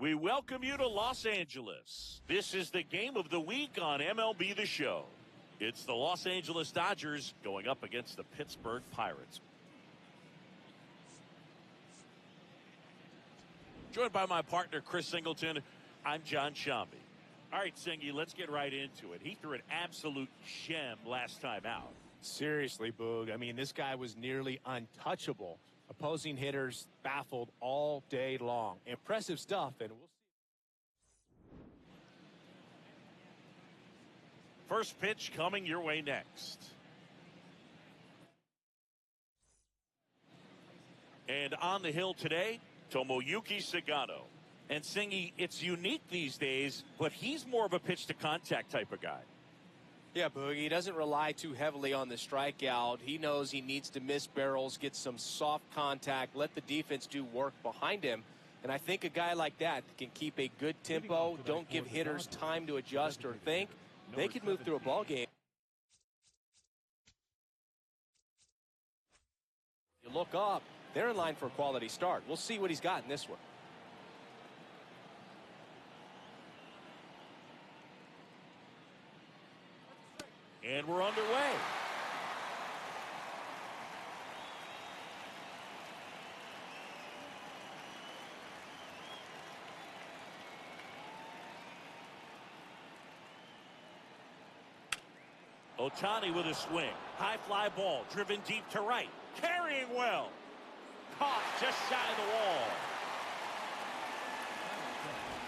We welcome you to Los Angeles. This is the game of the week on MLB The Show. It's the Los Angeles Dodgers going up against the Pittsburgh Pirates. Joined by my partner, Chris Singleton, I'm John Shambi. All right, Singy, let's get right into it. He threw an absolute gem last time out. Seriously, Boog. I mean, this guy was nearly untouchable. Opposing hitters baffled all day long. Impressive stuff, and we'll see. First pitch coming your way next. And on the hill today, Tomoyuki Sagano. And Singy, it's unique these days, but he's more of a pitch-to-contact type of guy. Yeah, Boogie, he doesn't rely too heavily on the strikeout. He knows he needs to miss barrels, get some soft contact, let the defense do work behind him. And I think a guy like that can keep a good tempo, don't give hitters time to adjust or think. They could move through a ball game. You look up, they're in line for a quality start. We'll see what he's got in this one. And we're underway. Ohtani with a swing. High fly ball driven deep to right. Carrying well. Caught just shy of the wall.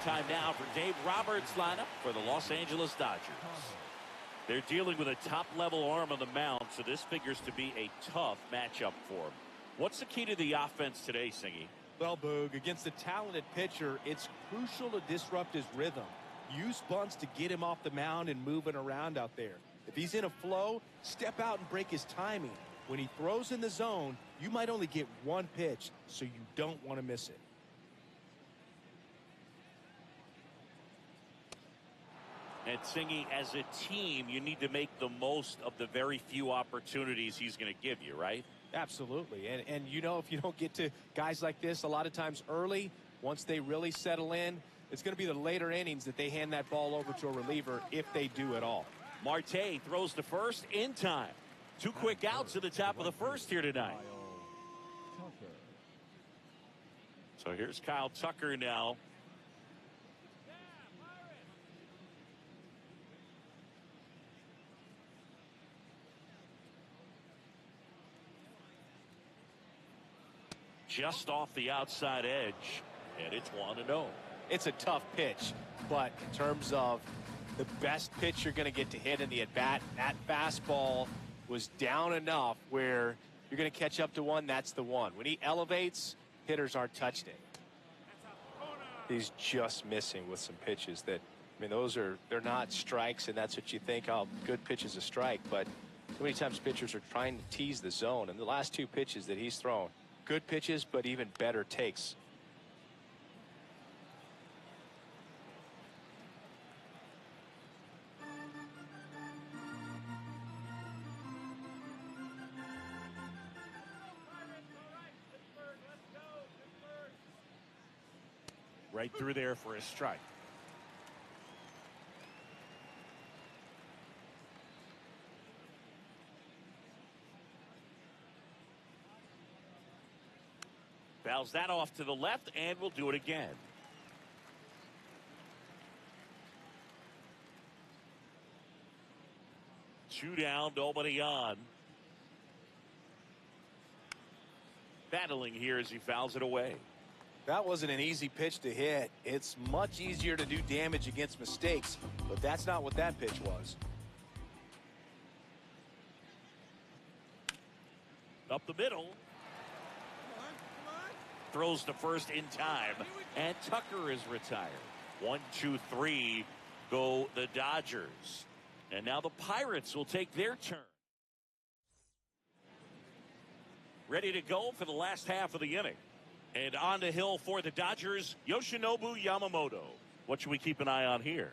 Time now for Dave Roberts' lineup for the Los Angeles Dodgers. They're dealing with a top-level arm on the mound, so this figures to be a tough matchup for him. What's the key to the offense today, Singy? Well, Boog, against a talented pitcher, it's crucial to disrupt his rhythm. Use bunts to get him off the mound and moving around out there. If he's in a flow, step out and break his timing. When he throws in the zone, you might only get one pitch, so you don't want to miss it. And Singy, as a team, you need to make the most of the very few opportunities he's going to give you, right? Absolutely. And you know, if you don't get to guys like this a lot of times early, once they really settle in, it's going to be the later innings that they hand that ball over to a reliever, if they do at all. Marte throws to first in time. 2 quick outs at the top of the first here tonight. So here's Kyle Tucker now. Just off the outside edge, and it's 1-0. It's a tough pitch, but in terms of the best pitch you're going to get to hit in the at-bat, that fastball was down enough where you're going to catch up to one, that's the one. When he elevates, hitters aren't touched it. He's just missing with some pitches that, I mean, they're not strikes, and that's what you think, oh, good pitch is a strike, but too many times pitchers are trying to tease the zone, and the last 2 pitches that he's thrown, good pitches, but even better takes. Right through there for a strike. Fouls that off to the left, and we'll do it again. Two down, nobody on. Battling here as he fouls it away. That wasn't an easy pitch to hit. It's much easier to do damage against mistakes, but that's not what that pitch was. Up the middle. Throws to first in time, and Tucker is retired. 1, 2, 3 go the Dodgers. And now the Pirates will take their turn. Ready to go for the last half of the inning. And on the hill for the Dodgers, Yoshinobu Yamamoto. What should we keep an eye on here?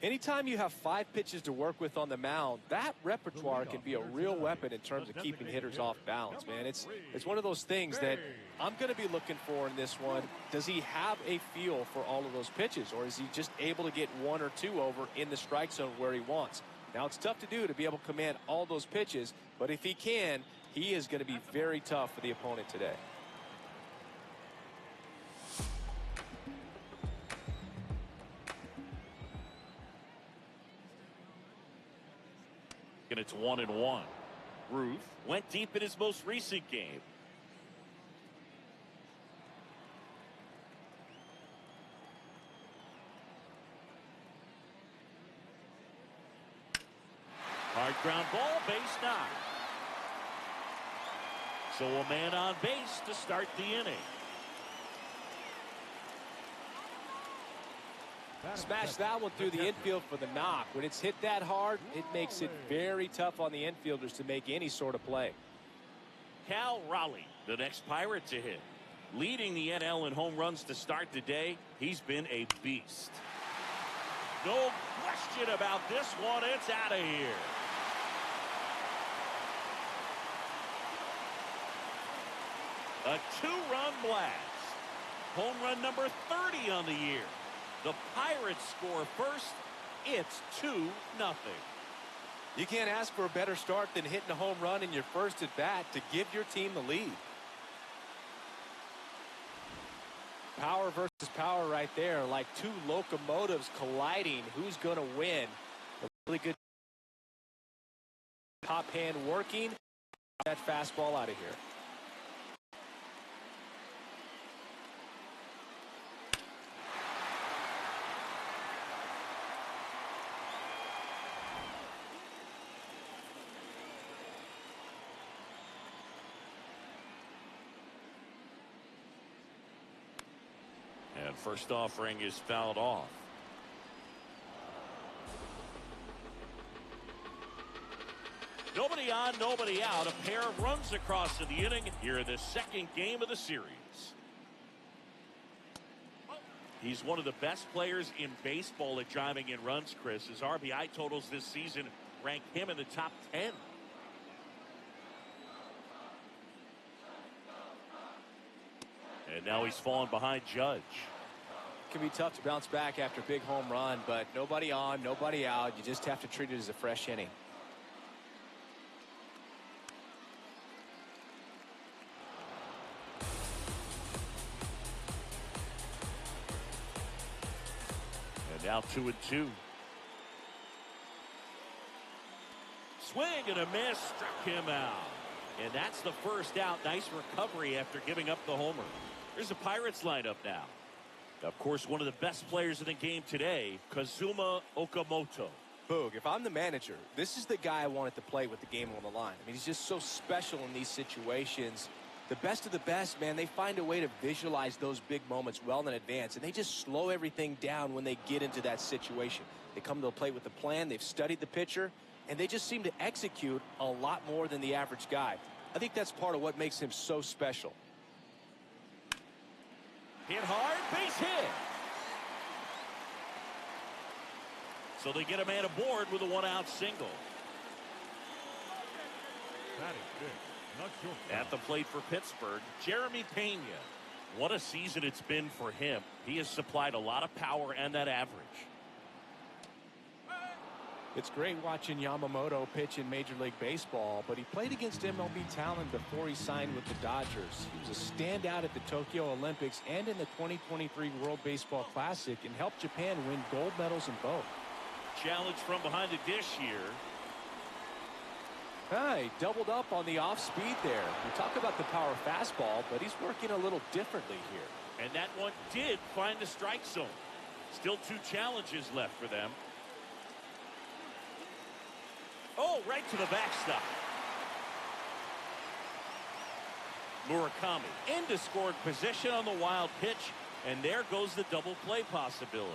Anytime you have 5 pitches to work with on the mound, that repertoire can be a real weapon in terms of keeping hitters off balance, man. It's one of those things that I'm going to be looking for in this one. Does he have a feel for all of those pitches, or is he just able to get 1 or 2 over in the strike zone where he wants? Now, it's tough to do to be able to command all those pitches, but if he can, he is going to be very tough for the opponent today. And it's 1-1. Ruth went deep in his most recent game. Hard ground ball, base knock. So a man on base to start the inning. Smash that one through the infield for the knock. When it's hit that hard, it makes it very tough on the infielders to make any sort of play. Cal Raleigh, the next Pirate to hit. Leading the NL in home runs to start the day, he's been a beast. No question about this one. It's out of here. A 2-run blast. Home run number 30 on the year. The Pirates score first. It's 2-0. You can't ask for a better start than hitting a home run in your first at bat to give your team the lead. Power versus power right there, like 2 locomotives colliding. Who's going to win? A really good top hand working. That fastball out of here. And first offering is fouled off. Nobody on, nobody out. A pair of runs across in the inning here in the second game of the series. He's one of the best players in baseball at driving in runs, Chris. His RBI totals this season rank him in the top 10. And now he's fallen behind Judge. It can be tough to bounce back after a big home run, but nobody on, nobody out. You just have to treat it as a fresh inning. And now 2-2. Swing and a miss, struck him out. And that's the first out. Nice recovery after giving up the homer. Here's the Pirates lineup now. Of course, one of the best players in the game today, Kazuma Okamoto. Boog, if I'm the manager, this is the guy I wanted to play with the game on the line. I mean, he's just so special in these situations. The best of the best, man, they find a way to visualize those big moments well in advance, and they just slow everything down when they get into that situation. They come to the plate with a plan, they've studied the pitcher, and they just seem to execute a lot more than the average guy. I think that's part of what makes him so special. Hit hard, base hit. So they get a man aboard with a 1-out single. That is good. Not sure. At the plate for Pittsburgh, Jeremy Pena. What a season it's been for him. He has supplied a lot of power and that average. It's great watching Yamamoto pitch in Major League Baseball, but he played against MLB talent before he signed with the Dodgers. He was a standout at the Tokyo Olympics and in the 2023 World Baseball Classic and helped Japan win gold medals in both. Challenge from behind the dish here. He doubled up on the off speed there. We talk about the power fastball, but he's working a little differently here. And that one did find the strike zone. Still 2 challenges left for them. Oh, right to the backstop. Murakami into scored position on the wild pitch, and there goes the double play possibility.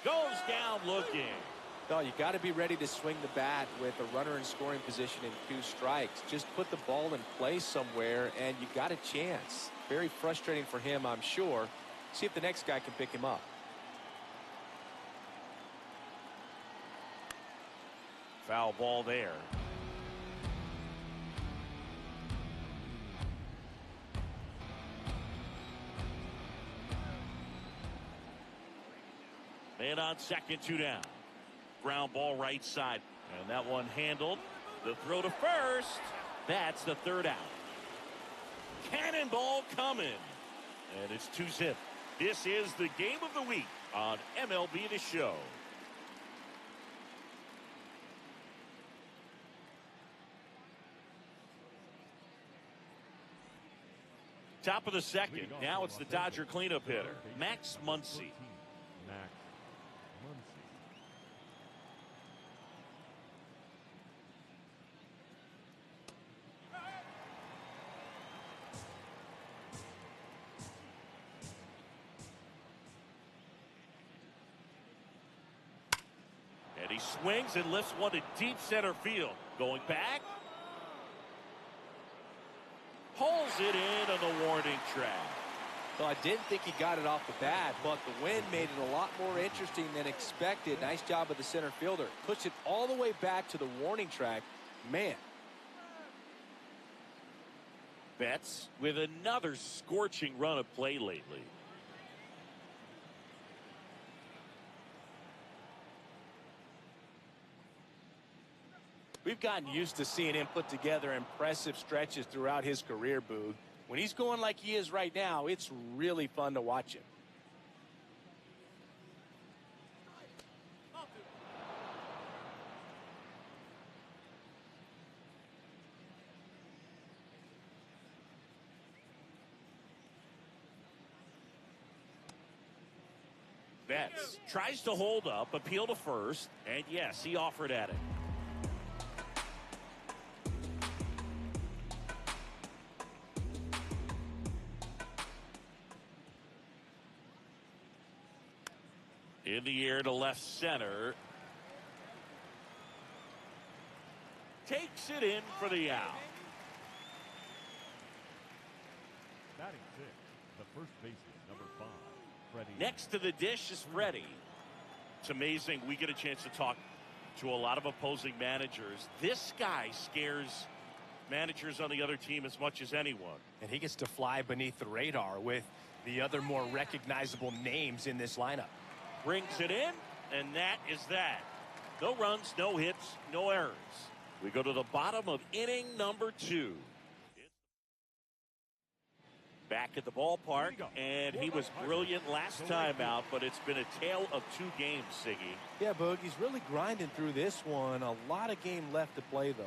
Goes down looking. No, you got to be ready to swing the bat with a runner in scoring position and 2 strikes. Just put the ball in play somewhere, and you got a chance. Very frustrating for him, I'm sure. See if the next guy can pick him up. Foul ball there. Man on second, 2 down. Ground ball right side. And that one handled. The throw to first. That's the 3rd out. Cannonball coming. And it's 2-zip. This is the game of the week on MLB The Show. Top of the second. Now it's the Dodger cleanup hitter, Max Muncy. And he swings and lifts one to deep center field. Going back. Pulls it in on the warning track. Well, I didn't think he got it off the bat, but the wind made it a lot more interesting than expected. Nice job of the center fielder. Pushed it all the way back to the warning track. Man. Betts with another scorching run of play lately. We've gotten used to seeing him put together impressive stretches throughout his career, Boog. When he's going like he is right now, it's really fun to watch him. Betts tries to hold up, appeal to first, and yes, he offered at it. In the air to left center. Takes it in for the out. Batting 6, the first baseman, number 5, Freddie. Next to the dish is Freddie. It's amazing. We get a chance to talk to a lot of opposing managers. This guy scares managers on the other team as much as anyone. And he gets to fly beneath the radar with the other more recognizable names in this lineup. Brings it in, and that is that. No runs, no hits, no errors. We go to the bottom of inning number 2. Back at the ballpark, and he was brilliant last time out, but it's been a tale of 2 games, Siggy. Yeah, Boog, he's really grinding through this one. A lot of game left to play, though.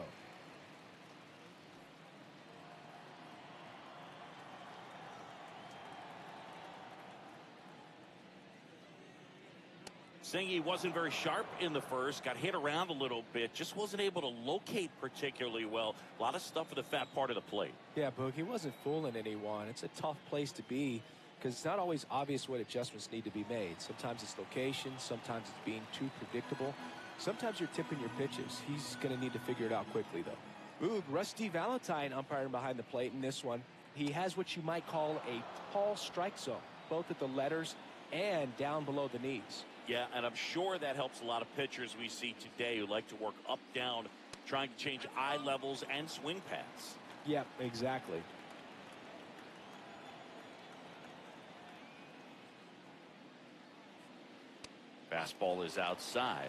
Singy wasn't very sharp in the first, got hit around a little bit, just wasn't able to locate particularly well. A lot of stuff at the fat part of the plate. Yeah, Boog, he wasn't fooling anyone. It's a tough place to be because it's not always obvious what adjustments need to be made. Sometimes it's location, sometimes it's being too predictable. Sometimes you're tipping your pitches. He's going to need to figure it out quickly, though. Boog, Rusty Valentine umpiring behind the plate in this one. He has what you might call a tall strike zone, both at the letters and down below the knees. Yeah, and I'm sure that helps a lot of pitchers we see today who like to work up, down, trying to change eye levels and swing paths. Yeah, exactly. Fastball is outside.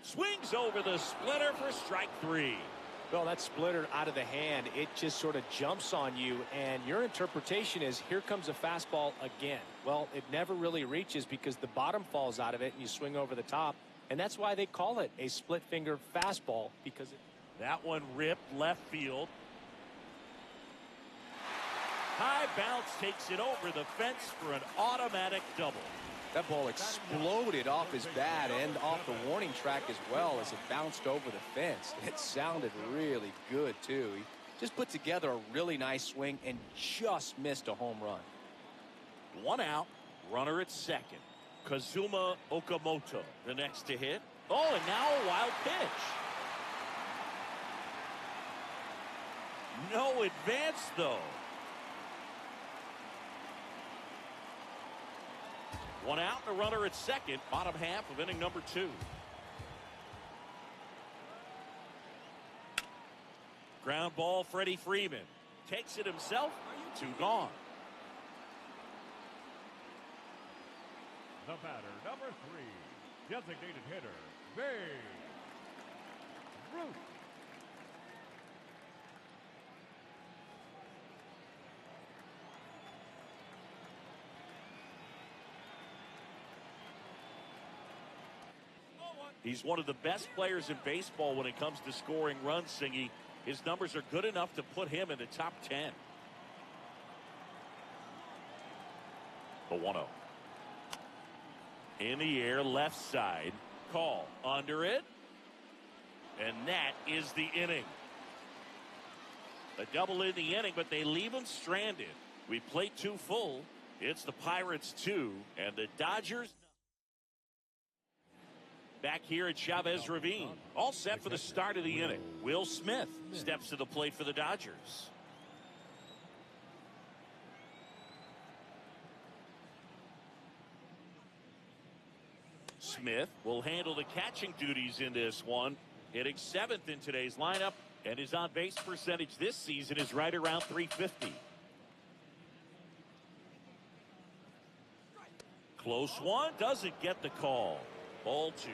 Swings over the splitter for strike 3. Well, that splitter out of the hand, it just sort of jumps on you, and your interpretation is, here comes a fastball again. Well, it never really reaches because the bottom falls out of it, and you swing over the top, and that's why they call it a split-finger fastball, because that one ripped left field. High bounce takes it over the fence for an automatic double. That ball exploded off his bat and off the warning track as well as it bounced over the fence. It sounded really good, too. just put together a really nice swing and just missed a home run. 1 out, runner at second. Kazuma Okamoto, the next to hit. Oh, and now a wild pitch. No advance, though. 1 out and a runner at second, bottom half of inning number 2. Ground ball, Freddie Freeman. Takes it himself, 2 gone. The batter, number 3, designated hitter, Babe Ruth. He's one of the best players in baseball when it comes to scoring runs, Singy. His numbers are good enough to put him in the top 10. The 1-0. In the air, left side. Call. Under it. And that is the inning. A double in the inning, but they leave him stranded. We play 2 full. It's the Pirates 2 and the Dodgers. Back here at Chavez Ravine. All set for the start of the inning. Will Smith steps to the plate for the Dodgers. Smith will handle the catching duties in this one. Hitting 7th in today's lineup, and his on-base percentage this season is right around .350. Close one, doesn't get the call. Ball 2.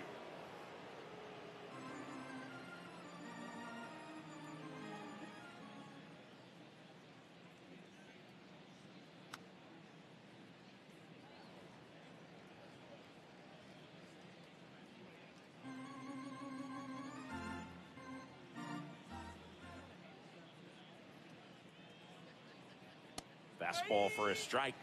Fastball for a strike.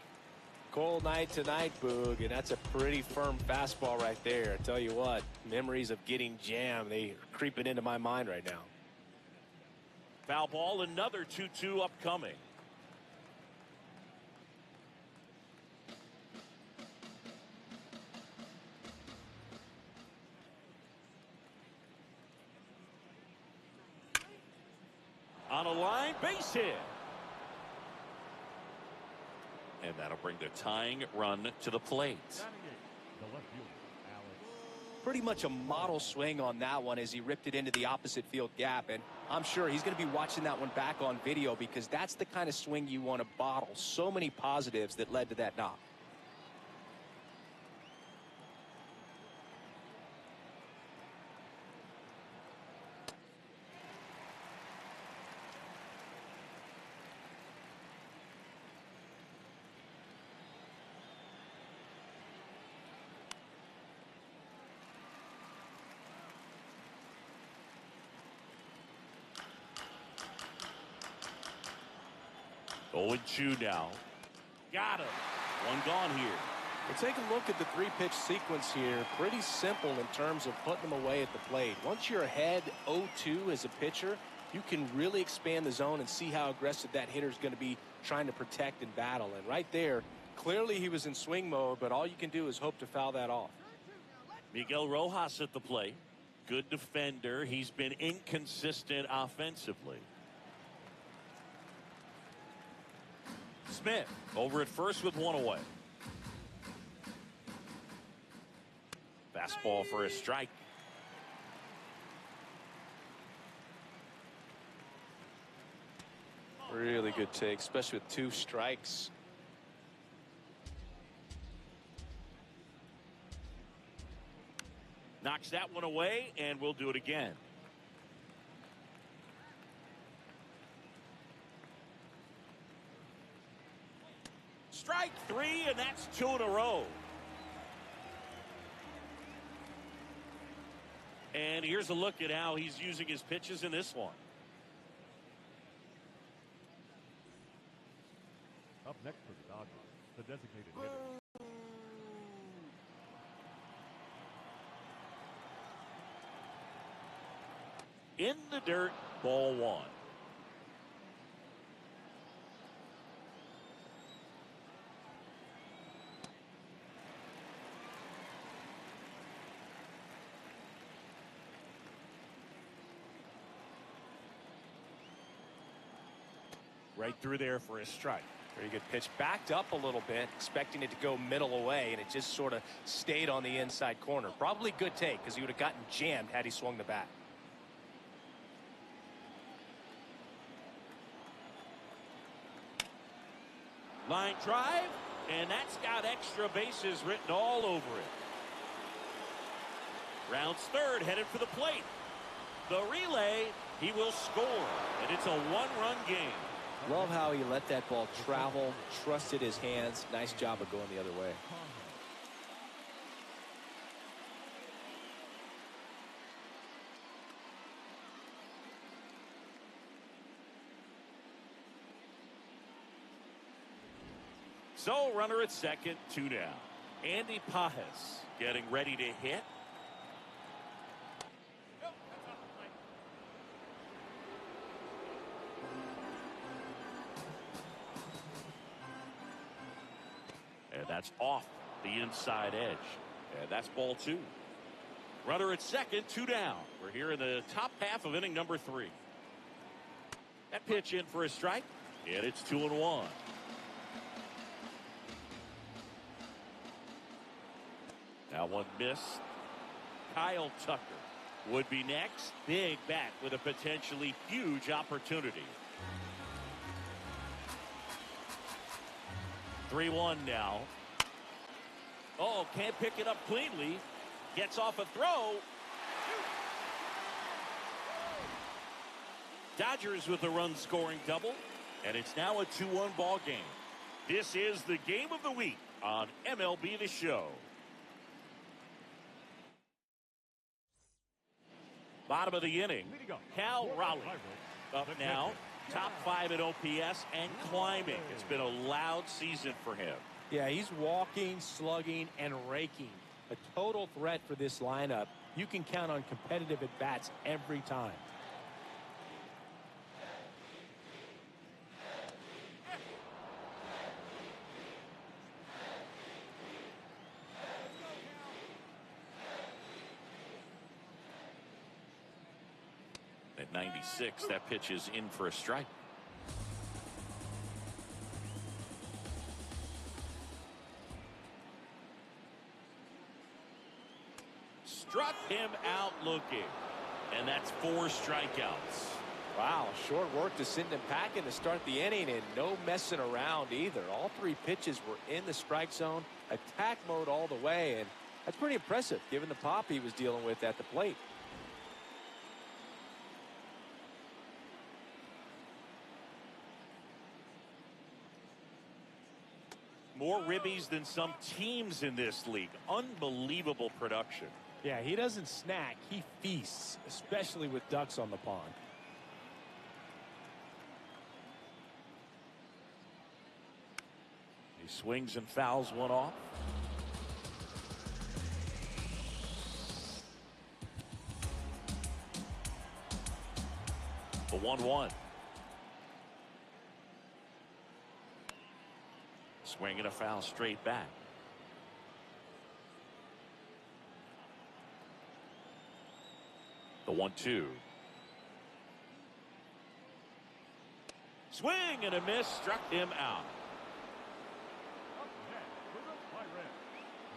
Cold night tonight, Boog, and that's a pretty firm fastball right there. I tell you what, memories of getting jammed, they are creeping into my mind right now. Foul ball, another 2-2 upcoming. On a line, base hit. And that'll bring the tying run to the plate. Pretty much a model swing on that one as he ripped it into the opposite field gap. And I'm sure he's going to be watching that one back on video because that's the kind of swing you want to bottle. So many positives that led to that knock. Oh, 2 now. Got him. 1 gone here. Well, take a look at the 3-pitch sequence here. Pretty simple in terms of putting them away at the plate. Once you're ahead 0-2 as a pitcher, you can really expand the zone and see how aggressive that hitter is going to be trying to protect and battle. And right there, clearly he was in swing mode, but all you can do is hope to foul that off. Miguel Rojas at the plate. Good defender. He's been inconsistent offensively. Smith over at first with 1 away. Fastball for a strike. Really good take, especially with 2 strikes. Knocks that one away, and we'll do it again. Strike 3, and that's 2 in a row. And here's a look at how he's using his pitches in this one. Up next for the Dodgers, the designated hitter. In the dirt, ball 1. Right through there for a strike. Very good pitch. Backed up a little bit, expecting it to go middle away, and it just sort of stayed on the inside corner. Probably good take, because he would have gotten jammed had he swung the bat. Line drive, and that's got extra bases written all over it. Rounds third, headed for the plate. The relay, he will score, and it's a one-run game. Love how he let that ball travel, trusted his hands. Nice job of going the other way. So, runner at second, 2 down. Andy Pajes getting ready to hit. And that's off the inside edge. And that's ball 2. Runner at second, 2 down. We're here in the top half of inning number 3. That pitch in for a strike. And it's 2-1. Now one miss. Kyle Tucker would be next. Big bat with a potentially huge opportunity. 3-1 now. Oh, can't pick it up cleanly. Gets off a throw. Dodgers with a run-scoring double. And it's now a 2-1 ball game. This is the game of the week on MLB The Show. Bottom of the inning, Cal Raleigh up now, top 5 at OPS and climbing. It's been a loud season for him. Yeah, he's walking, slugging, and raking. A total threat for this lineup. You can count on competitive at-bats every time. At 96, that pitch is in for a strike. Struck him out looking. And that's 4 strikeouts. Wow, short work to send him packing to start the inning, and no messing around either. All 3 pitches were in the strike zone, attack mode all the way, and that's pretty impressive given the pop he was dealing with at the plate. More ribbies than some teams in this league. Unbelievable production. Yeah, he doesn't snack, he feasts, especially with ducks on the pond. He swings and fouls one off. The 1-1. Swing and a foul straight back. The 1-2. Swing and a miss, struck him out.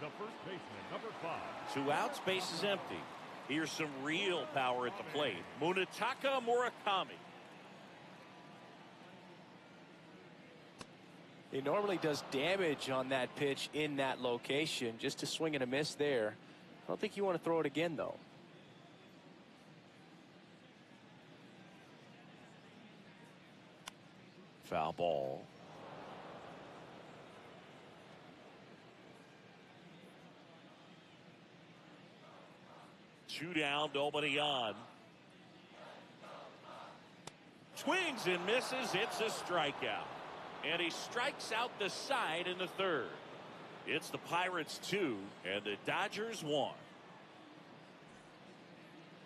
The first baseman, number 5. 2 outs, base is empty. Here's some real power at the plate. Munetaka Murakami. He normally does damage on that pitch in that location. Just a swing and a miss there. I don't think you want to throw it again, though. Foul ball. Two down, nobody on. Swings and misses. It's a strikeout. And he strikes out the side in the 3rd. It's the Pirates 2 and the Dodgers 1.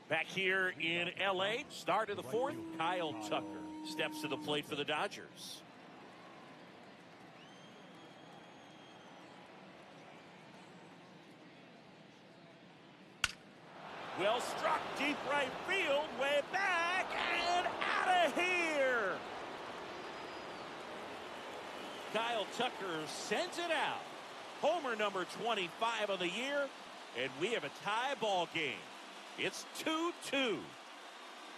Back here in L.A., start of the 4th, Kyle Tucker steps to the plate for the Dodgers. Well struck, deep right field, way back and out of here. Kyle Tucker sends it out. Homer number 25 of the year, and we have a tie ball game. It's 2-2.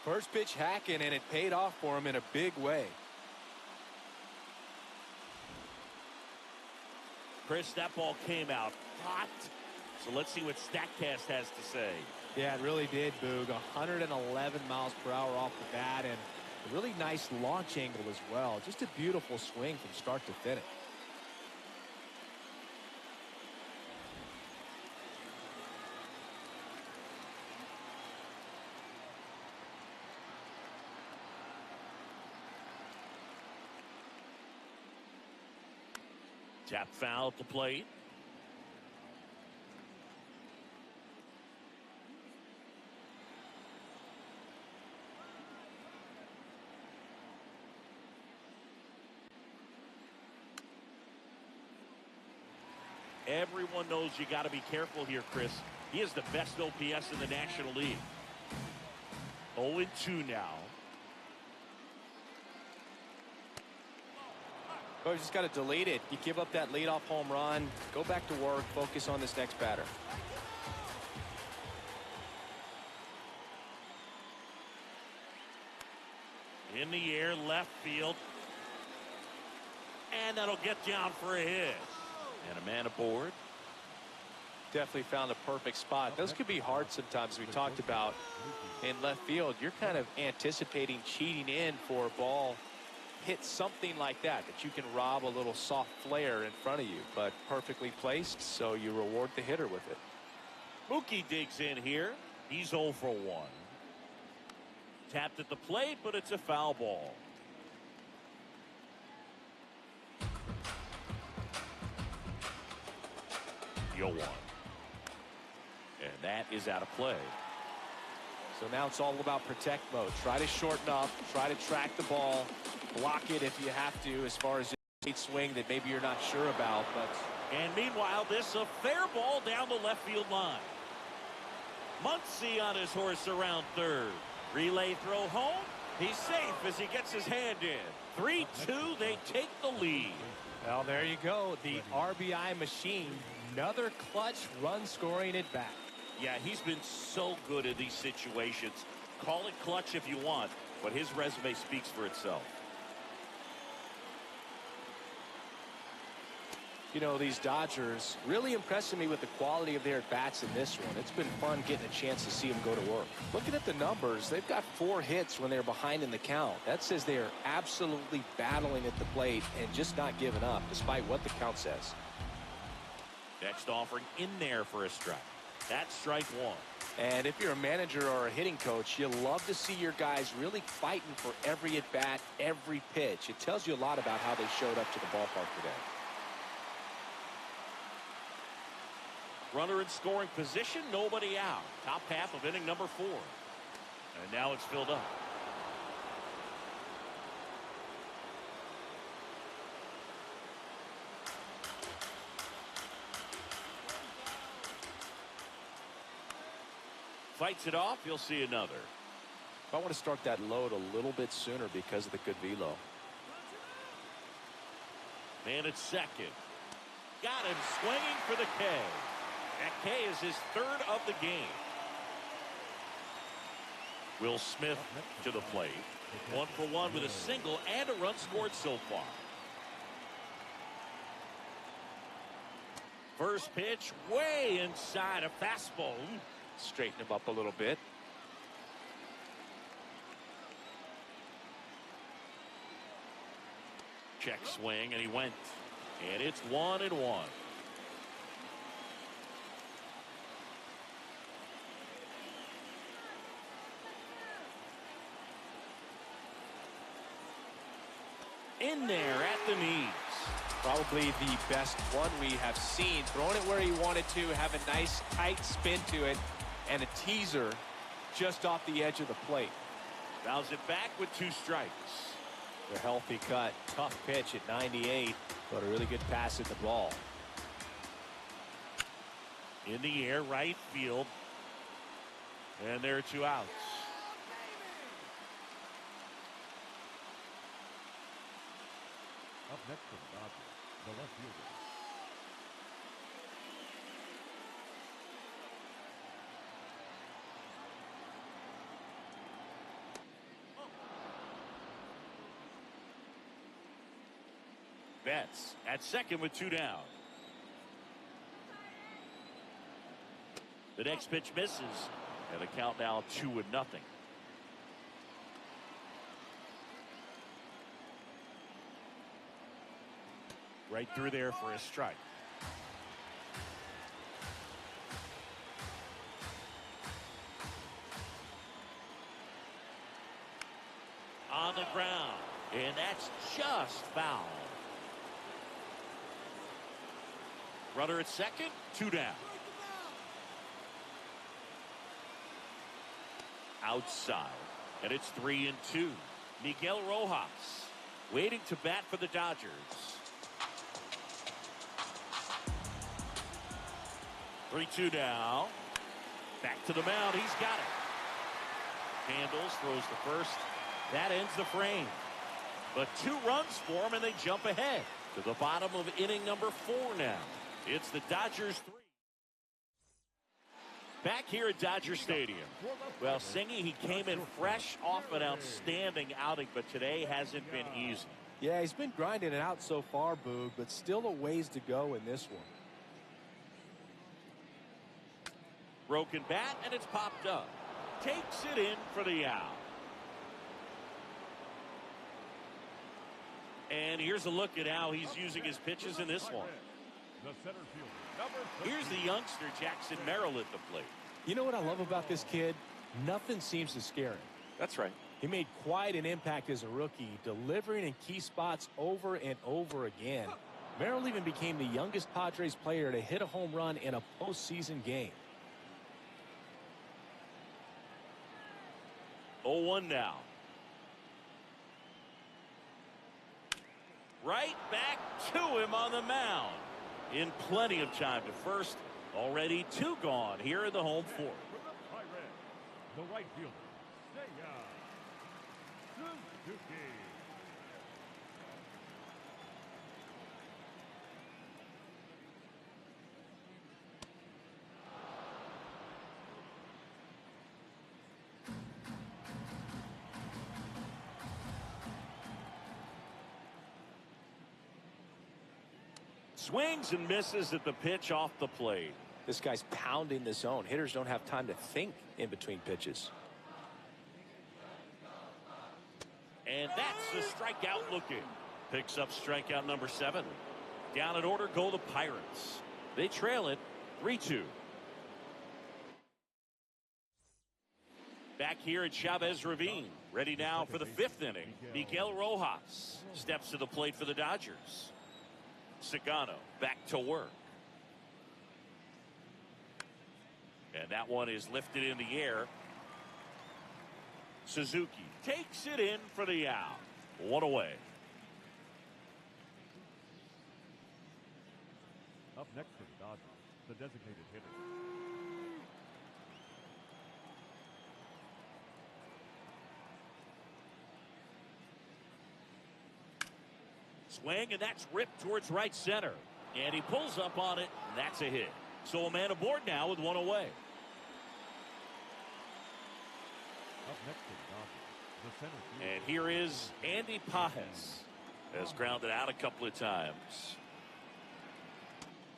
First pitch hacking, and it paid off for him in a big way. Chris, that ball came out hot. So let's see what StatCast has to say. Yeah, it really did, Boog. 111 miles per hour off the bat, and a really nice launch angle as well. Just a beautiful swing from start to finish. Tap foul at the plate. Everyone knows you got to be careful here, Chris. He is the best OPS in the National League. 0-2 now. Oh, you just got to delete it. You give up that leadoff home run. Go back to work. Focus on this next batter. In the air, left field. And that'll get down for a hit. And a man aboard. Definitely found a perfect spot. Those could be hard sometimes. We talked about in left field. You're kind of anticipating cheating in for a ball. Hit something like that you can rob a little soft flare in front of you, but perfectly placed, so you reward the hitter with it. Mookie digs in here. He's 0 for 1. Tapped at the plate, but it's a foul ball. You'll one. And that is out of play. So now it's all about protect mode. Try to shorten up, try to track the ball, block it if you have to, as far as a swing that maybe you're not sure about. But and meanwhile, this a fair ball down the left field line. Muncy on his horse around third. Relay throw home. He's safe as he gets his hand in. 3-2, they take the lead. Well, there you go. The RBI machine. Another clutch run scoring at bat. Yeah, he's been so good in these situations. Call it clutch if you want, but his resume speaks for itself. You know, these Dodgers really impressing me with the quality of their at-bats in this one. It's been fun getting a chance to see them go to work. Looking at the numbers, they've got 4 hits when they're behind in the count. That says they are absolutely battling at the plate and just not giving up, despite what the count says. Next offering in there for a strike. That's strike 1. And if you're a manager or a hitting coach, you love to see your guys really fighting for every at-bat, every pitch. It tells you a lot about how they showed up to the ballpark today. Runner in scoring position, nobody out. Top half of inning number 4. And now it's filled up. Fights it off, you'll see another. I want to start that load a little bit sooner because of the good velo. Man at second. Got him swinging for the K. That K is his 3rd of the game. Will Smith to the plate. 1 for 1 with a single and a run scored so far. First pitch way inside a fastball. Straighten him up a little bit. Check swing, and he went. And it's 1-1. In there at the knees. Probably the best one we have seen. Throwing it where he wanted to, have a nice tight spin to it, and a teaser just off the edge of the plate. Fouls it back with 2 strikes. A healthy cut. Tough pitch at 98, but a really good pass at the ball. In the air, right field. And there are 2 outs. Up next for the Dodgers, the left fielder. Betts at second with 2 down. The next pitch misses, and the count now 2-0. Right through there for a strike. On the ground, and that's just foul. Runner at second, 2 down. Outside, and it's 3-2. Miguel Rojas waiting to bat for the Dodgers. 3-2 now. Back to the mound. He's got it. Handles, throws to first. That ends the frame. But 2 runs for him, and they jump ahead to the bottom of inning number 4 now. It's the Dodgers 3. Back here at Dodger Stadium. Well, Singy, he came in fresh off an outstanding outing, but today hasn't been easy. Yeah, he's been grinding it out so far, Boog, but still a ways to go in this one. Broken bat, and it's popped up. Takes it in for the out. And here's a look at how he's using his pitches in this one. The center fielder, Here's the youngster, Jackson Merrill, at the plate. You know what I love about this kid? Nothing seems to scare him. That's right. He made quite an impact as a rookie, delivering in key spots over and over again. Merrill even became the youngest Padres player to hit a home run in a postseason game. 0-1 now. Right back to him on the mound. In plenty of time to first. Already 2 gone here in the home 4th. the right fielder, Seiya Suzuki. Swings and misses at the pitch off the plate. This guy's pounding the zone. Hitters don't have time to think in between pitches. And that's a strikeout looking. Picks up strikeout number 7. Down in order go the Pirates. They trail it 3-2. Back here at Chavez Ravine. Ready now for the 5th inning. Miguel Rojas steps to the plate for the Dodgers. Sagano back to work. And that one is lifted in the air. Suzuki takes it in for the out. 1 away. Up next for the Dodgers, the designated hitter. Swing, and that's ripped towards right center. And he pulls up on it, and that's a hit. So a man aboard now with 1 away. Up next for the Dodgers, the center fielder. And here is Andy Pajes. Has grounded out a couple of times.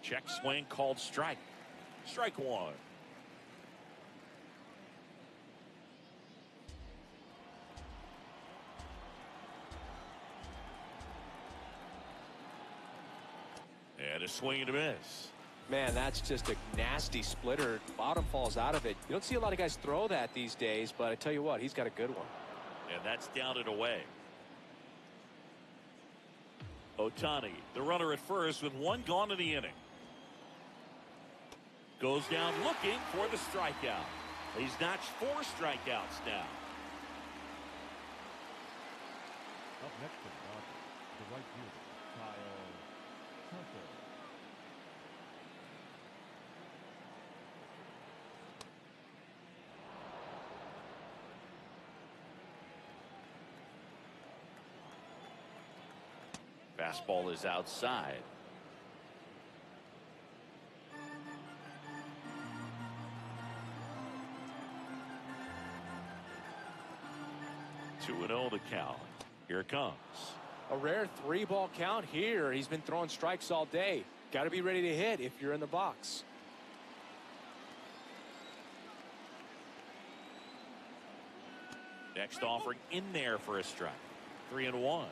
Check swing called strike. Strike 1. And a swing and a miss. Man, that's just a nasty splitter. Bottom falls out of it. You don't see a lot of guys throw that these days, but I tell you what, he's got a good one. And that's down and away. Ohtani, the runner at first with 1 gone in the inning. Goes down looking for the strikeout. He's notched 4 strikeouts now. Up next for the Dodgers, the right fielder, Kyle Tucker. Fastball is outside. Two and 0 the count. Here it comes. A rare 3-ball count here. He's been throwing strikes all day. Got to be ready to hit if you're in the box. Next offering in there for a strike. 3-1.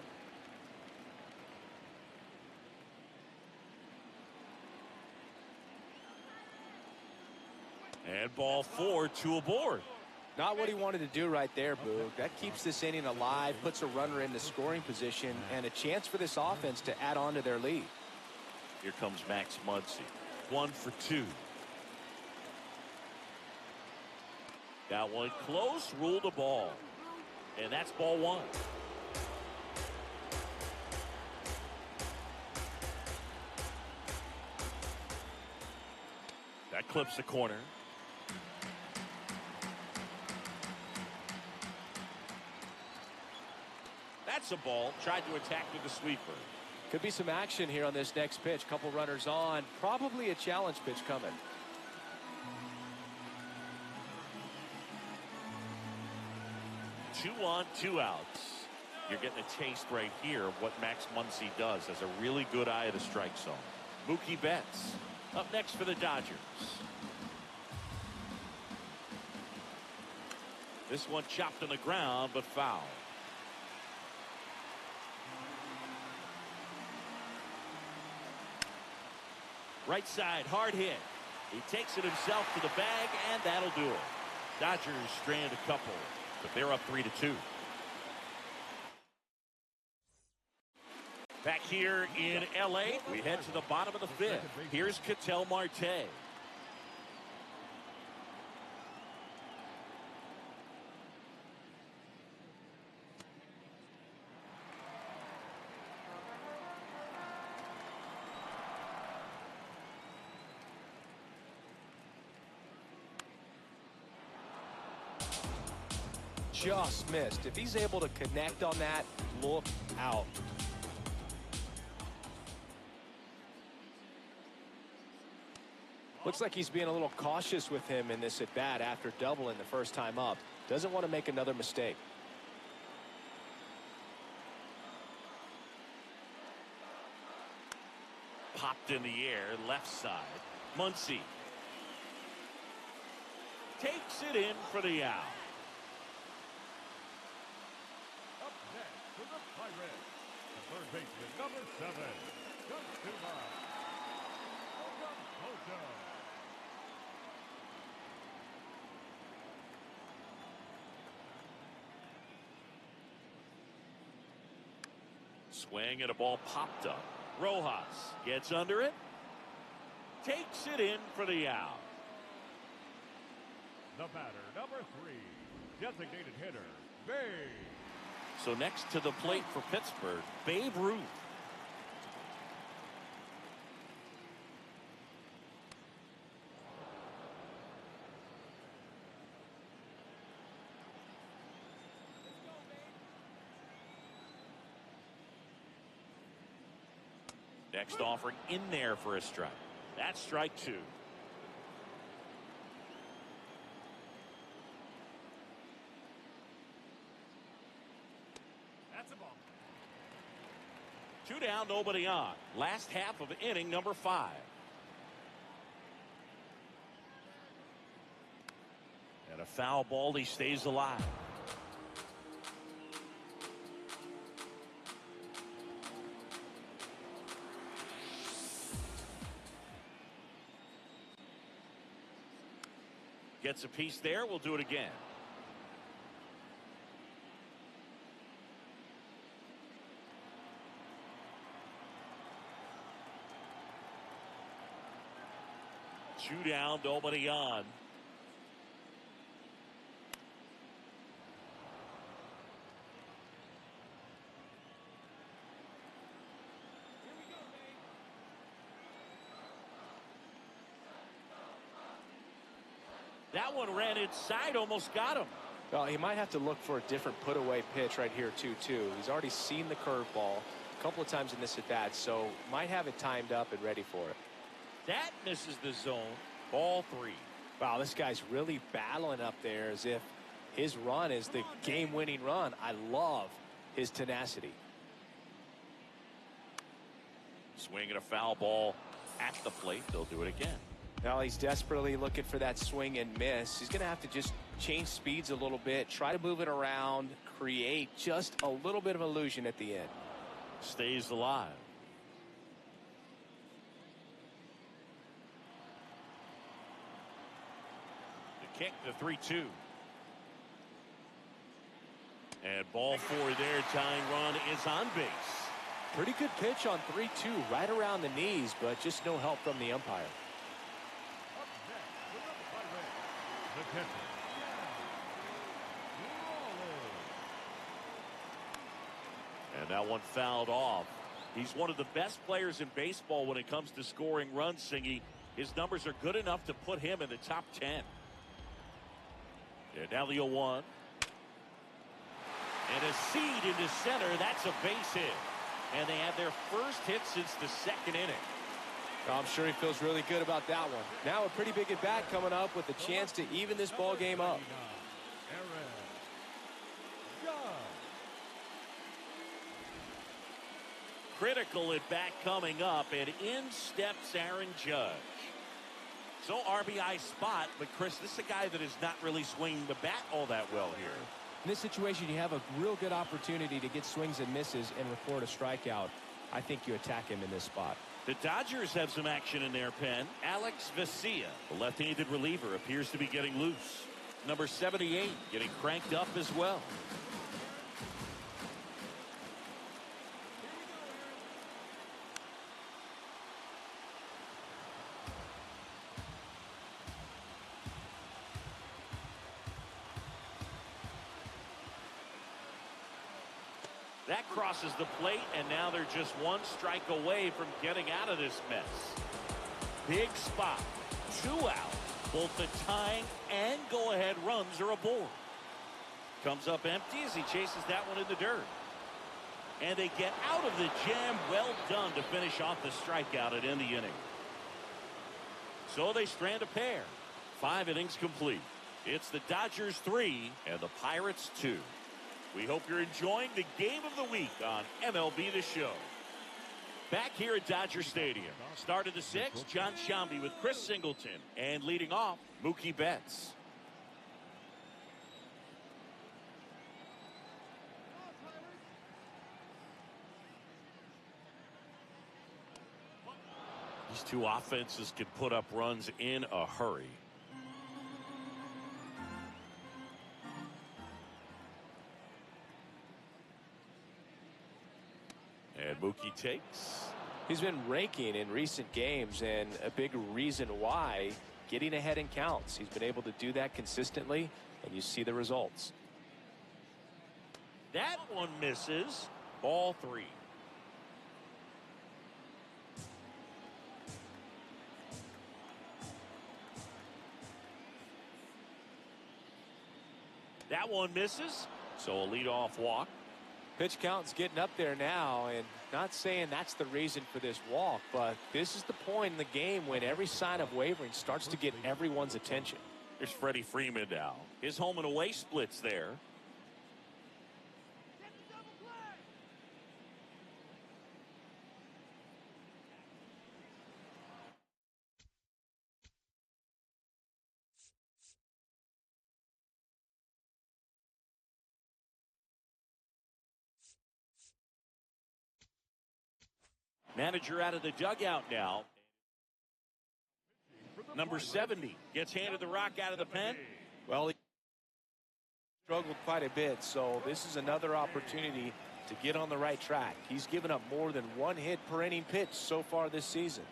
And ball 4, 2 aboard. Not what he wanted to do right there, Boog. That keeps this inning alive, puts a runner in the scoring position, and a chance for this offense to add on to their lead. Here comes Max Muncy. 1 for 2. That one close, ruled a ball. And that's ball 1. That clips the corner. That's a ball. Tried to attack with the sweeper. Could be some action here on this next pitch. Couple runners on. Probably a challenge pitch coming. 2 on, 2 outs. You're getting a taste right here of what Max Muncy does. Has a really good eye of the strike zone. Mookie Betts up next for the Dodgers. This one chopped on the ground, but foul. Right side, hard hit. He takes it himself to the bag, and that'll do it. Dodgers strand a couple, but they're up 3-2. Back here in L.A., we head to the bottom of the 5th. Here's Ketel Marte. Just missed. If he's able to connect on that, look out. Looks like he's being a little cautious with him in this at bat after doubling the first time up. Doesn't want to make another mistake. Popped in the air, left side. Muncy takes it in for the out. Up next for the Pirates, the third baseman, number 7, Justin. Swing and a ball popped up. Rojas gets under it. Takes it in for the out. The batter, number 3, designated hitter, Babe. So next to the plate for Pittsburgh, Babe Ruth. Next offering in there for a strike. That's strike 2. That's a ball. 2 down, nobody on. Last half of inning number 5. And a foul ball, he stays alive. Gets a piece there. We'll do it again. Two down, nobody on. That one ran inside, almost got him. Well, he might have to look for a different put-away pitch right here, 2-2. He's already seen the curveball. A couple of times in this at bat, so might have it timed up and ready for it. That misses the zone. Ball 3. Wow, this guy's really battling up there as if his run is the game-winning run. I love his tenacity. Swinging a foul ball at the plate. They'll do it again. Now he's desperately looking for that swing and miss. He's going to have to just change speeds a little bit, try to move it around, create just a little bit of illusion at the end. Stays alive. The kick, the 3-2. And ball 4 there. Tying run is on base. Pretty good pitch on 3-2, right around the knees, but just no help from the umpire. Up next with the Pirates, the catcher, Roller. And that one fouled off. He's one of the best players in baseball when it comes to scoring runs, Singy. His numbers are good enough to put him in the top 10. And now the 0-1. And a seed into center. That's a base hit. And they have their first hit since the second inning. I'm sure he feels really good about that one. Now a pretty big at bat coming up with a chance to even this ball game up. Critical at bat coming up, and in steps Aaron Judge. So RBI spot, but Chris, this is a guy that is not really swinging the bat all that well here. In this situation, you have a real good opportunity to get swings and misses and record a strikeout. I think you attack him in this spot. The Dodgers have some action in their pen. Alex Vesia, the left-handed reliever, appears to be getting loose. Number 78 getting cranked up as well. That crosses the plate, and now they're just one strike away from getting out of this mess. Big spot. 2 out. Both the tying and go-ahead runs are aboard. Comes up empty as he chases that one in the dirt. And they get out of the jam. Well done to finish off the strikeout and end the inning. So they strand a pair. 5 innings complete. It's the Dodgers 3 and the Pirates 2. We hope you're enjoying the game of the week on MLB The Show. Back here at Dodger Stadium. Start of the 6th, John Shambi with Chris Singleton. And leading off, Mookie Betts. These two offenses can put up runs in a hurry. And Mookie takes. He's been raking in recent games, and a big reason why, getting ahead in counts. He's been able to do that consistently, and you see the results. That one misses. Ball 3. That one misses. So a leadoff walk. Pitch count's getting up there now, and not saying that's the reason for this walk, but this is the point in the game when every sign of wavering starts to get everyone's attention. Here's Freddie Freeman now. His home and away splits there. Manager out of the dugout now. Number 70 gets handed the rock out of the pen. Well, he struggled quite a bit, so this is another opportunity to get on the right track. He's given up more than 1 hit per inning pitch so far this season.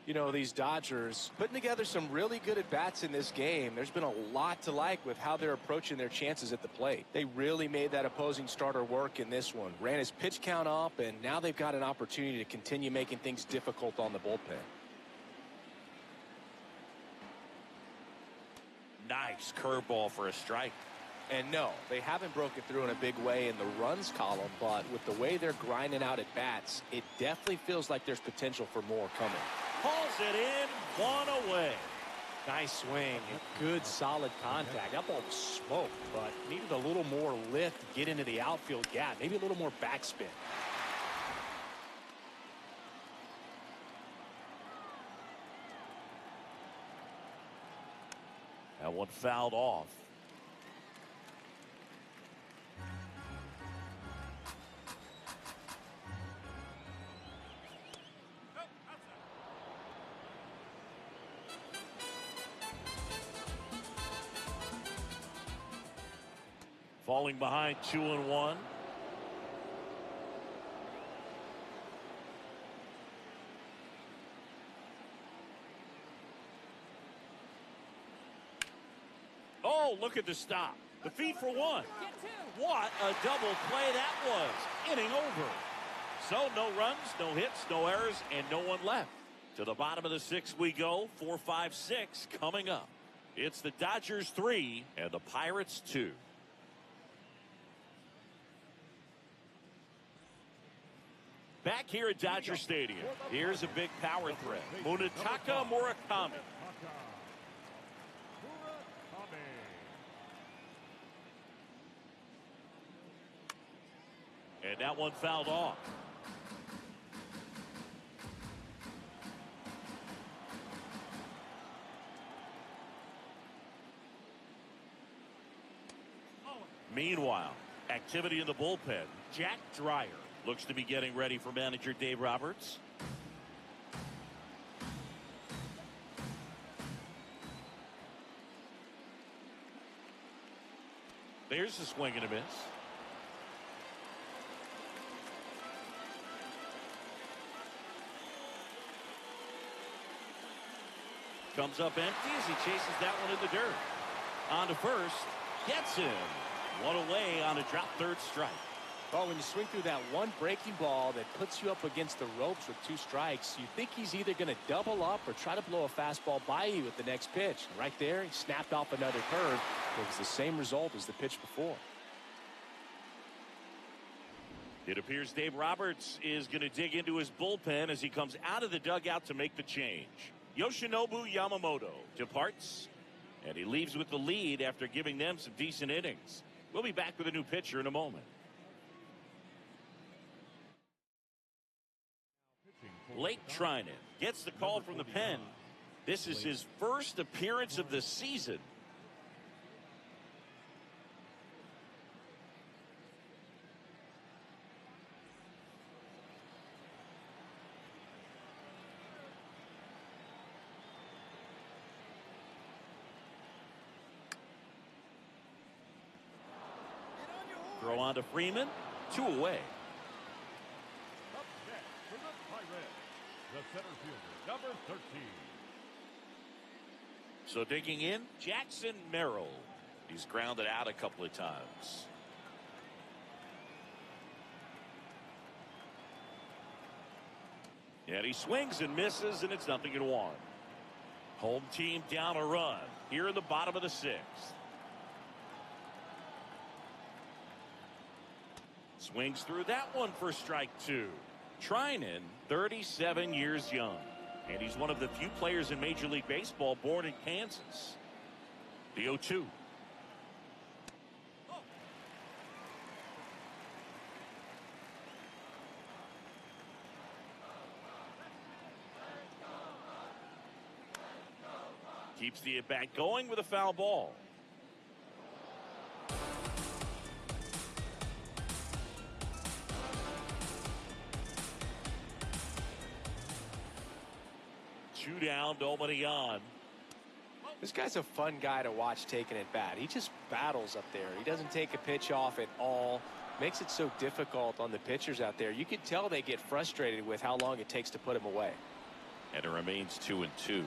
You know, these Dodgers putting together some really good at-bats in this game. There's been a lot to like with how they're approaching their chances at the plate. They really made that opposing starter work in this one. Ran his pitch count up, and now they've got an opportunity to continue making things difficult on the bullpen. Nice curveball for a strike. And no, they haven't broken through in a big way in the runs column, but with the way they're grinding out at bats, it definitely feels like there's potential for more coming. Calls it in, 1 away. Nice swing and good solid contact. That ball was smoked, but needed a little more lift to get into the outfield gap. Maybe a little more backspin. That one fouled off. Falling behind 2-1. Oh, look at the stop. The feed for one. What a double play that was. Inning over. So no runs, no hits, no errors, and no one left. To the bottom of the 6th we go. 4, 5, 6 coming up. It's the Dodgers 3 and the Pirates 2. Back here at Dodger Stadium, here's a big power threat. Munetaka Murakami. And that one fouled off. Meanwhile, activity in the bullpen. Jack Dreyer looks to be getting ready for manager Dave Roberts. There's a swing and a miss. Comes up empty as he chases that one in the dirt. On to first. Gets him. One away on a drop third strike. Well, when you swing through that one breaking ball that puts you up against the ropes with 2 strikes, you think he's either going to double up or try to blow a fastball by you with the next pitch. Right there, he snapped off another curve. It was the same result as the pitch before. It appears Dave Roberts is going to dig into his bullpen as he comes out of the dugout to make the change. Yoshinobu Yamamoto departs, and he leaves with the lead after giving them some decent innings. We'll be back with a new pitcher in a moment. Blake Trinan gets the call from the pen. This is his first appearance of the season. Throw on to Freeman. 2 away. Up next for the Pirates, the center fielder, number 13. So digging in, Jackson Merrill. He's grounded out a couple of times. And he swings and misses, and it's 0-1. Home team down a run here in the bottom of the 6th. Swings through that one for strike 2. Trinan, 37 years young. And he's one of the few players in Major League Baseball born in Kansas. The 0-2. Keeps the at-bat going with a foul ball. Two down, nobody on. This guy's a fun guy to watch taking at bat. He just battles up there. He doesn't take a pitch off at all. Makes it so difficult on the pitchers out there. You can tell they get frustrated with how long it takes to put him away. And it remains 2-2.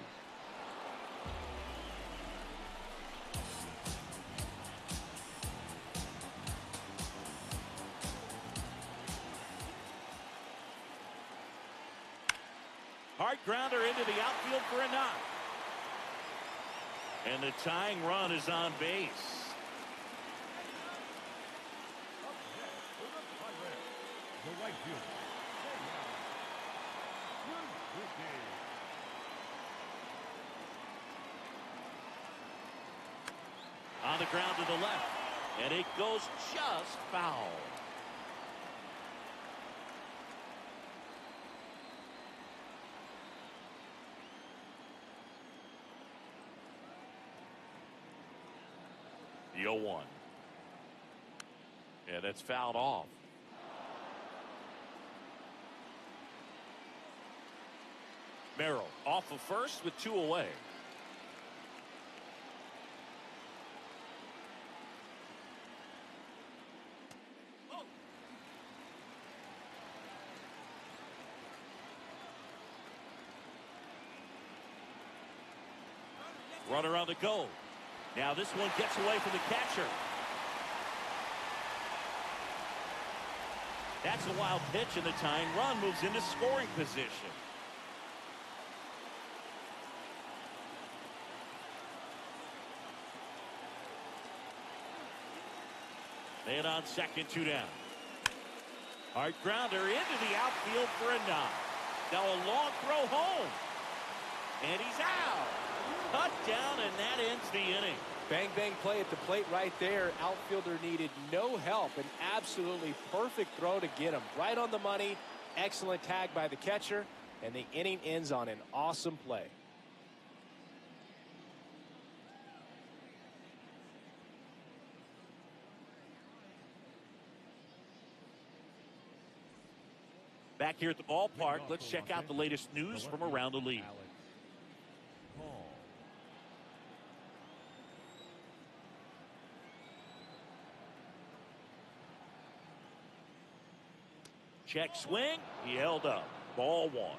Hard grounder into the outfield for a knock. And the tying run is on base. fielder, On the ground to the left, and it goes just foul. The 0-1. And that's fouled off. Merrill off of first with 2 away. Runner on the go. Now this one gets away from the catcher. That's a wild pitch, and the tying run moves into scoring position. Man on second, 2 down. Hard grounder into the outfield for a knock. Now a long throw home. And he's out. Cut down, and that ends the inning. Bang, bang play at the plate right there. Outfielder needed no help. An absolutely perfect throw to get him right on the money. Excellent tag by the catcher, and the inning ends on an awesome play. Back here at the ballpark, let's check out the latest news from around the league. Check swing. He held up. Ball 1.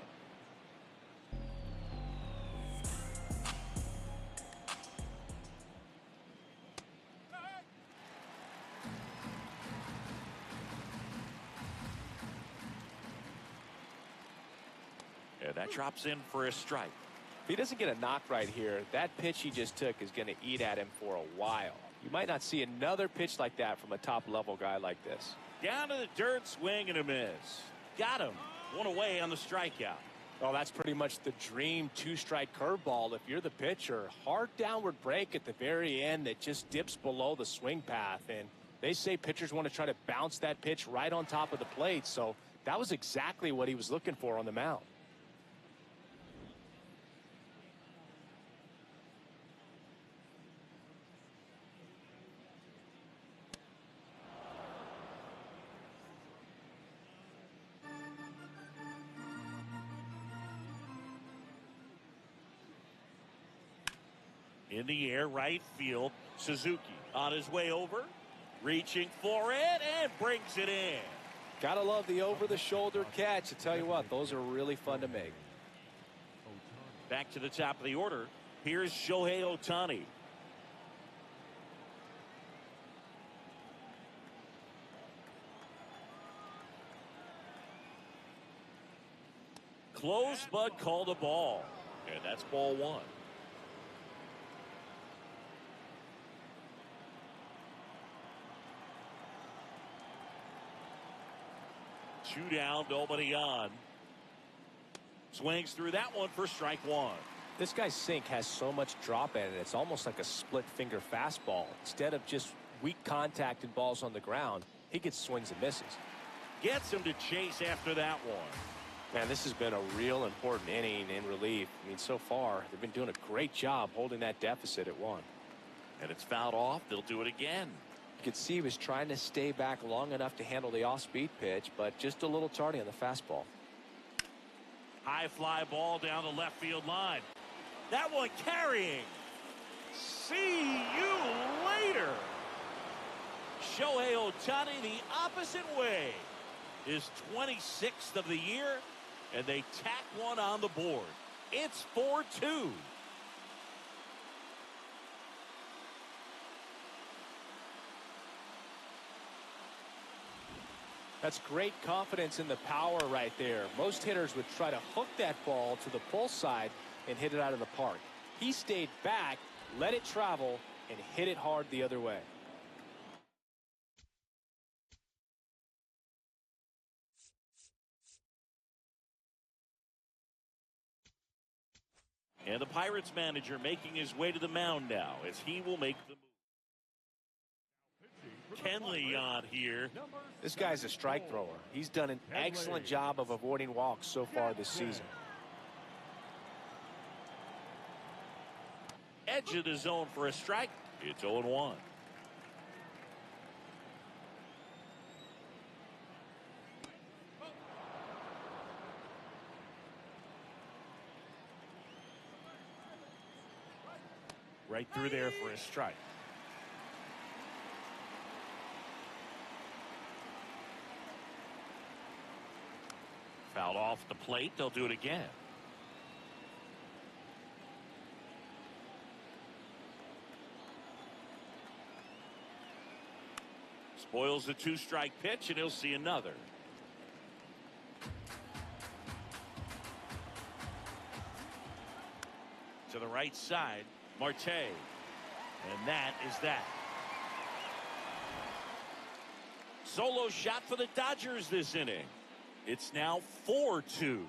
And that drops in for a strike. If he doesn't get a knock right here, that pitch he just took is going to eat at him for a while. You might not see another pitch like that from a top-level guy like this. Down to the dirt, swing and a miss. Got him. 1 away on the strikeout. Oh, that's pretty much the dream 2-strike curveball if you're the pitcher. Hard downward break at the very end that just dips below the swing path. And they say pitchers want to try to bounce that pitch right on top of the plate. So that was exactly what he was looking for on the mound. In the air, right field. Suzuki on his way over, reaching for it, and brings it in. Gotta love the over-the-shoulder catch. I tell you what, those are really fun to make. Back to the top of the order. Here's Shohei Ohtani. Close, but called a ball. And that's ball 1. Two down, nobody on. Swings through that one for strike 1. This guy's sink has so much drop in it. It's almost like a split finger fastball. Instead of just weak contact and balls on the ground, he gets swings and misses. Gets him to chase after that one. Man, this has been a real important inning in relief. I mean, so far, they've been doing a great job holding that deficit at 1. And it's fouled off. They'll do it again. You could see he was trying to stay back long enough to handle the off-speed pitch, but just a little tardy on the fastball. High fly ball down the left field line. That one carrying. See you later. Shohei Ohtani the opposite way. His 26th of the year, and they tack one on the board. It's 4-2. That's great confidence in the power right there. Most hitters would try to hook that ball to the pull side and hit it out of the park. He stayed back, let it travel, and hit it hard the other way. And the Pirates manager making his way to the mound now as he will make the move. Kenley on here. This guy's a strike thrower. He's done an excellent job of avoiding walks so far this season. Edge of the zone for a strike. It's 0-1. Right through there for a strike. Fouled off the plate. They'll do it again. Spoils the 2-strike pitch, and he'll see another. To the right side, Marte. And that is that. Solo shot for the Dodgers this inning. It's now 4-2.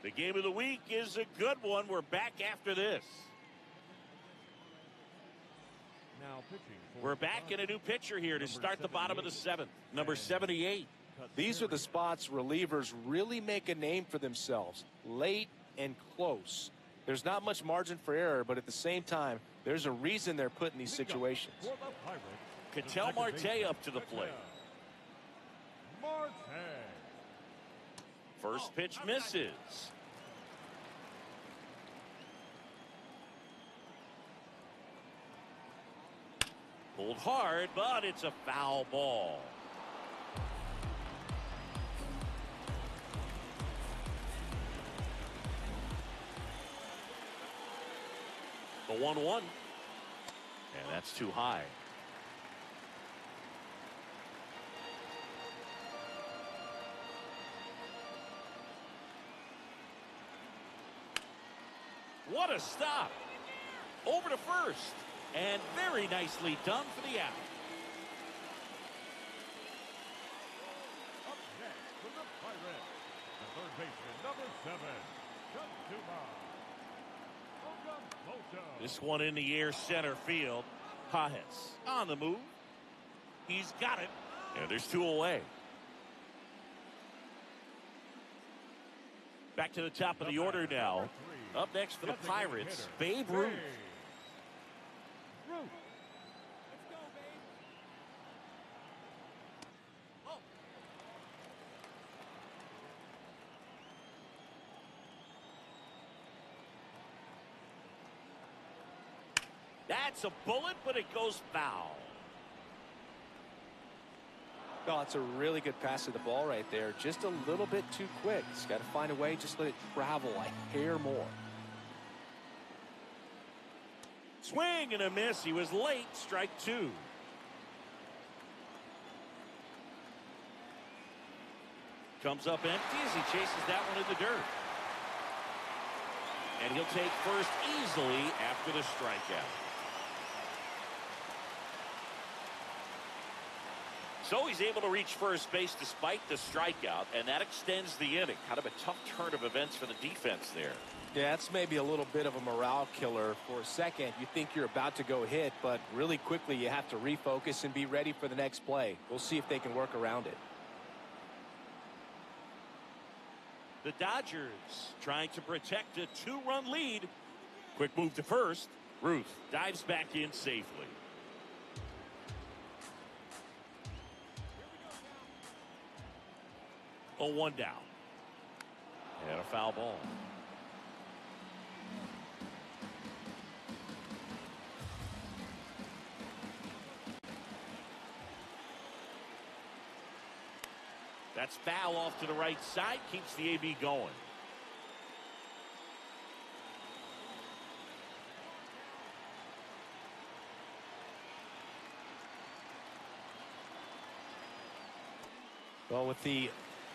The game of the week is a good one. We're back after this. Now pitching. We're back in a new pitcher here to start the bottom of the 7th. Number 78. These are the spots relievers really make a name for themselves. Late and close. There's not much margin for error, but at the same time, there's a reason they're put in these situations. Ketel Marte up to the plate. Marte. First pitch misses. Pulled hard, but it's a foul ball. The 1-1. And that's too high. What a stop. Over to first. And very nicely done for the out. Up next for the Pirates, the third baseman, number 7, This one in the air center field. Pajes on the move. He's got it. And there's 2 away. Back to the top of the order now. Up next for the Pirates, Babe Ruth. That's a bullet, but it goes foul. Oh, it's a really good pass of the ball right there. Just a little bit too quick. He's got to find a way, just let it travel a hair more. Swing and a miss. He was late. Strike 2. Comes up empty as he chases that one in the dirt. And he'll take first easily after the strikeout. So he's able to reach first base despite the strikeout, and that extends the inning. Kind of a tough turn of events for the defense there. Yeah, that's maybe a little bit of a morale killer. For a second, you think you're about to go hit, but really quickly you have to refocus and be ready for the next play. We'll see if they can work around it. The Dodgers trying to protect a 2-run lead. Quick move to first. Ruth dives back in safely. A 1 down. And a foul ball. That's foul off to the right side. Keeps the AB going. Well, with the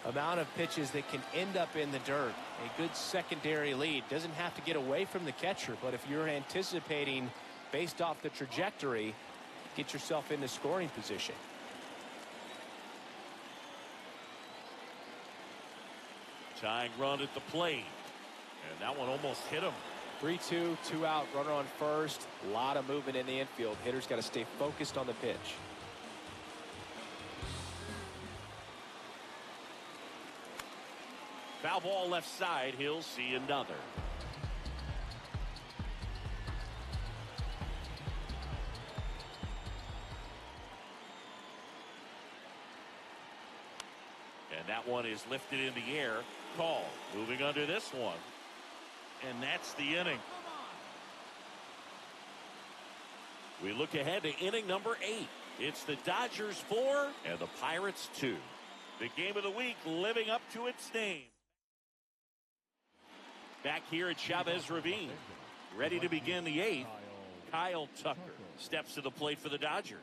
amount of pitches that can end up in the dirt, a good secondary lead doesn't have to get away from the catcher, but if you're anticipating based off the trajectory, get yourself into scoring position. Tying run at the plate. And that one almost hit him. 3-2, 2 out, runner on first. A lot of movement in the infield. Hitter's got to stay focused on the pitch. Foul ball left side. He'll see another. And that one is lifted in the air. Call. Moving under this one. And that's the inning. We look ahead to inning number 8. It's the Dodgers 4 and the Pirates 2. The game of the week living up to its name. Back here at Chavez Ravine. Ready to begin the 8th. Kyle Tucker steps to the plate for the Dodgers.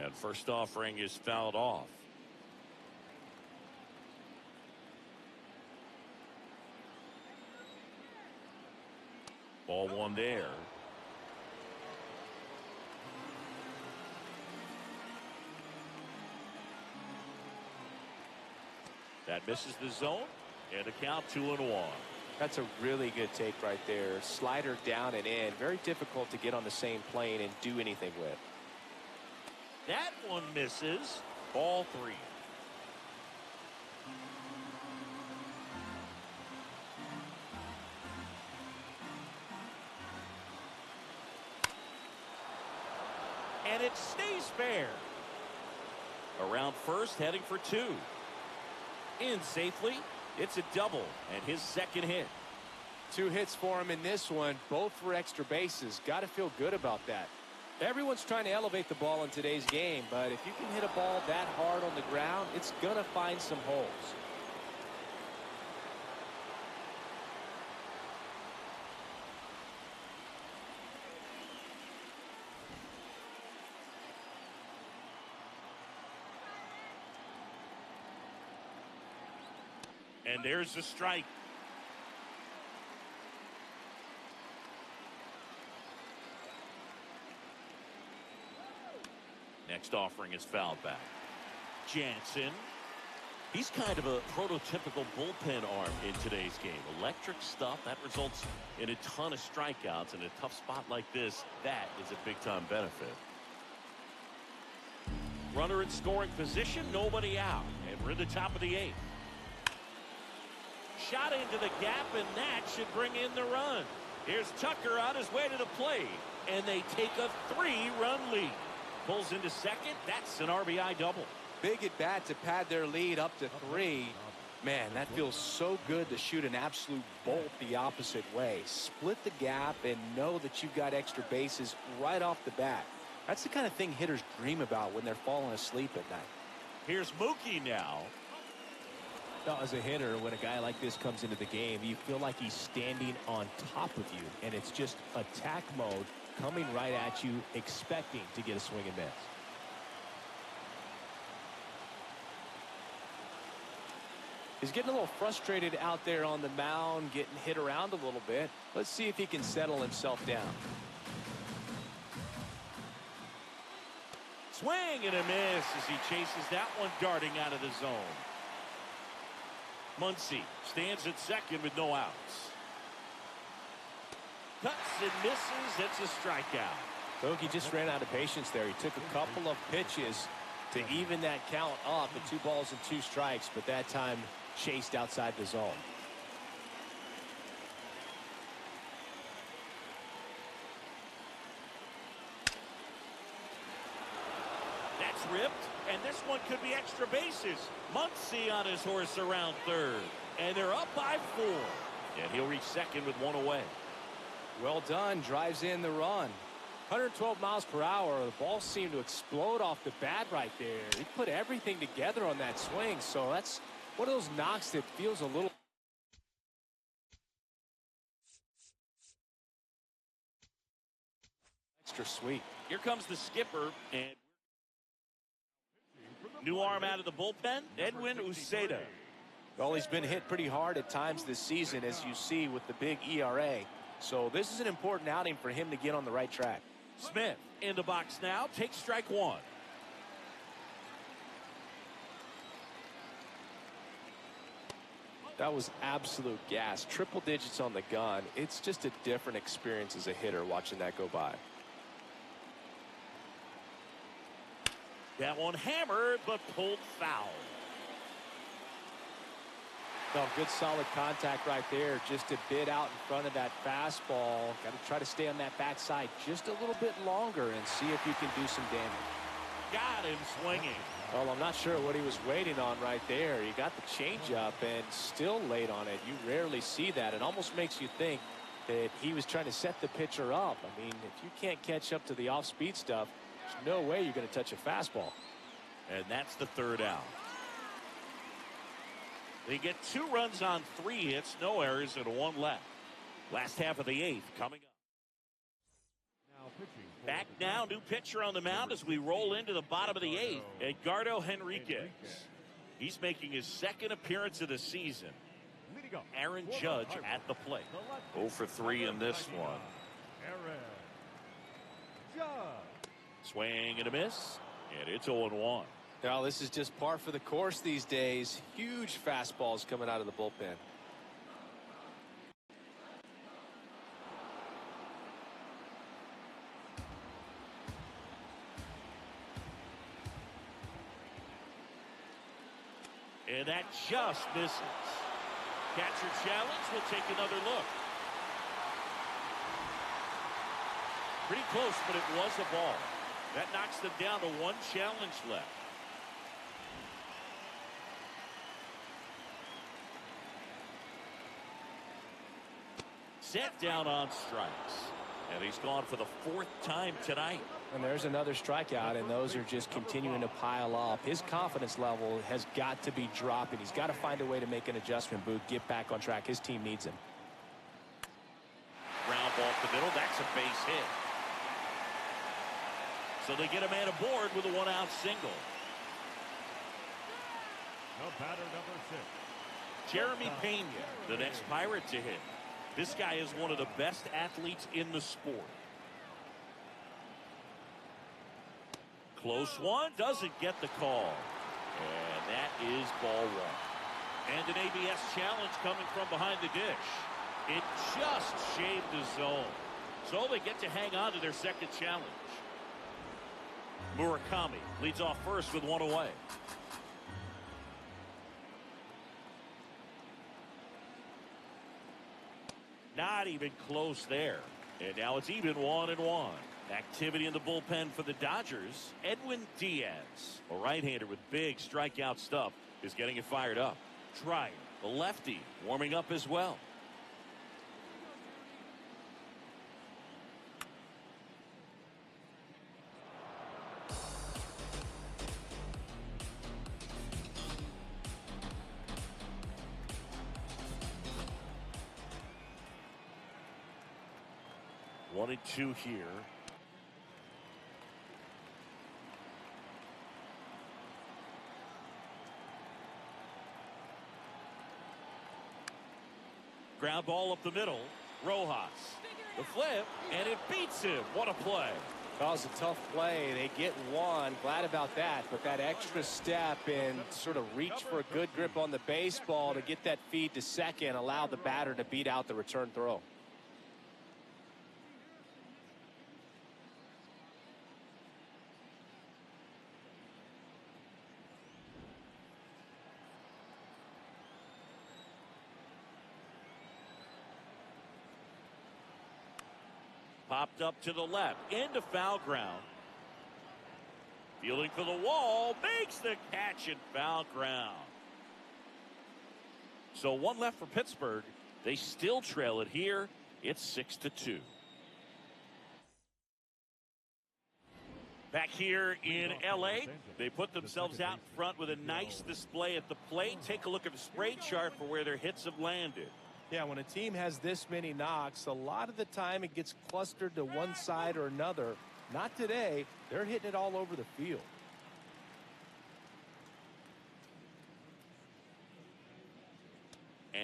And first offering is fouled off. Ball one there. That misses the zone, and a count 2-1. That's a really good take right there. Slider down and in. Very difficult to get on the same plane and do anything with. That one misses. Ball 3. And it stays fair. Around first, heading for 2. In safely. It's a double and his second hit. 2 hits for him in this one, both for extra bases. Got to feel good about that. Everyone's trying to elevate the ball in today's game, but if you can hit a ball that hard on the ground, it's going to find some holes. And there's the strike. Next offering is fouled back. Jansen. He's kind of a prototypical bullpen arm in today's game. Electric stuff that results in a ton of strikeouts. In a tough spot like this, that is a big-time benefit. Runner in scoring position, nobody out. And we're in the top of the 8th. Shot into the gap, and that should bring in the run. Here's Tucker on his way to the plate, and they take a 3-run lead. Pulls into second. That's an RBI double. Big at bat to pad their lead up to 3. Man, that feels so good to shoot an absolute bolt the opposite way. Split the gap and know that you've got extra bases right off the bat. That's the kind of thing hitters dream about when they're falling asleep at night. Here's Mookie now. As a hitter, when a guy like this comes into the game, you feel like he's standing on top of you, and it's just attack mode coming right at you, expecting to get a swing and miss. He's getting a little frustrated out there on the mound, getting hit around a little bit. Let's see if he can settle himself down. Swing and a miss as he chases that one darting out of the zone. Muncy stands at second with no outs. Cuts and misses. It's a strikeout. Bogey just ran out of patience there. He took a couple of pitches to even that count up at 2 balls and 2 strikes, but that time chased outside the zone. That's ripped, and this one could be extra bases. Muncy on his horse around third, and they're up by 4. And he'll reach second with 1 away. Well done. Drives in the run. 112 miles per hour. The ball seemed to explode off the bat right there. He put everything together on that swing, so that's one of those knocks that feels a little extra sweet. Here comes the skipper, and new arm out of the bullpen, Edwin Uceda. Well, he's been hit pretty hard at times this season, as you see with the big ERA. So this is an important outing for him to get on the right track. Smith in the box now, takes strike one. That was absolute gas. Triple digits on the gun. It's just a different experience as a hitter watching that go by. That one hammered, but pulled foul. No, good solid contact right there. Just a bit out in front of that fastball. Got to try to stay on that backside just a little bit longer and see if you can do some damage. Got him swinging. Well, I'm not sure what he was waiting on right there. He got the changeup and still late on it. You rarely see that. It almost makes you think that he was trying to set the pitcher up. I mean, if you can't catch up to the off-speed stuff, there's no way you're going to touch a fastball. And that's the third out. They get 2 runs on 3 hits, no errors, and 1 left. Last half of the 8th coming up. Back now, new pitcher on the mound as we roll into the bottom of the 8th, Edgardo Henriquez. He's making his 2nd appearance of the season. Aaron Judge at the plate. 0 for 3 in this one. Swing and a miss, and it's 0-1. Now, this is just par for the course these days. Huge fastballs coming out of the bullpen. And that just misses. Catcher challenge will take another look. Pretty close, but it was a ball. That knocks them down to 1 challenge left. Set down on strikes. And he's gone for the 4th time tonight. And there's another strikeout, and those are just continuing to pile up. His confidence level has got to be dropping. He's got to find a way to make an adjustment, Booth, get back on track. His team needs him. Ground ball up the middle. That's a base hit. So they get a man aboard with a 1-out single. The batter, number 6. Jeremy Pena, the next Pirate to hit. This guy is one of the best athletes in the sport. Close one, doesn't get the call. And that is ball 1. And an ABS challenge coming from behind the dish. It just shaved the zone. So they get to hang on to their 2nd challenge. Murakami leads off first with 1 away. Not even close there. And now it's even 1-1. Activity in the bullpen for the Dodgers. Edwin Diaz, a right-hander with big strikeout stuff, is getting it fired up. Trier, the lefty, warming up as well. One and 2 here. Ground ball up the middle. Rojas. The flip, and it beats him. What a play. That was a tough play. They get 1. Glad about that. But that extra step and sort of reach for a good grip on the baseball to get that feed to second, allow the batter to beat out the return throw. Popped up to the left, into foul ground. Fielding for the wall, makes the catch in foul ground. So 1 left for Pittsburgh. They still trail it here. It's 6-2. Back here in L.A., they put themselves out in front with a nice display at the plate. Take a look at the spray chart for where their hits have landed. Yeah, when a team has this many knocks, a lot of the time it gets clustered to one side or another. Not today. They're hitting it all over the field.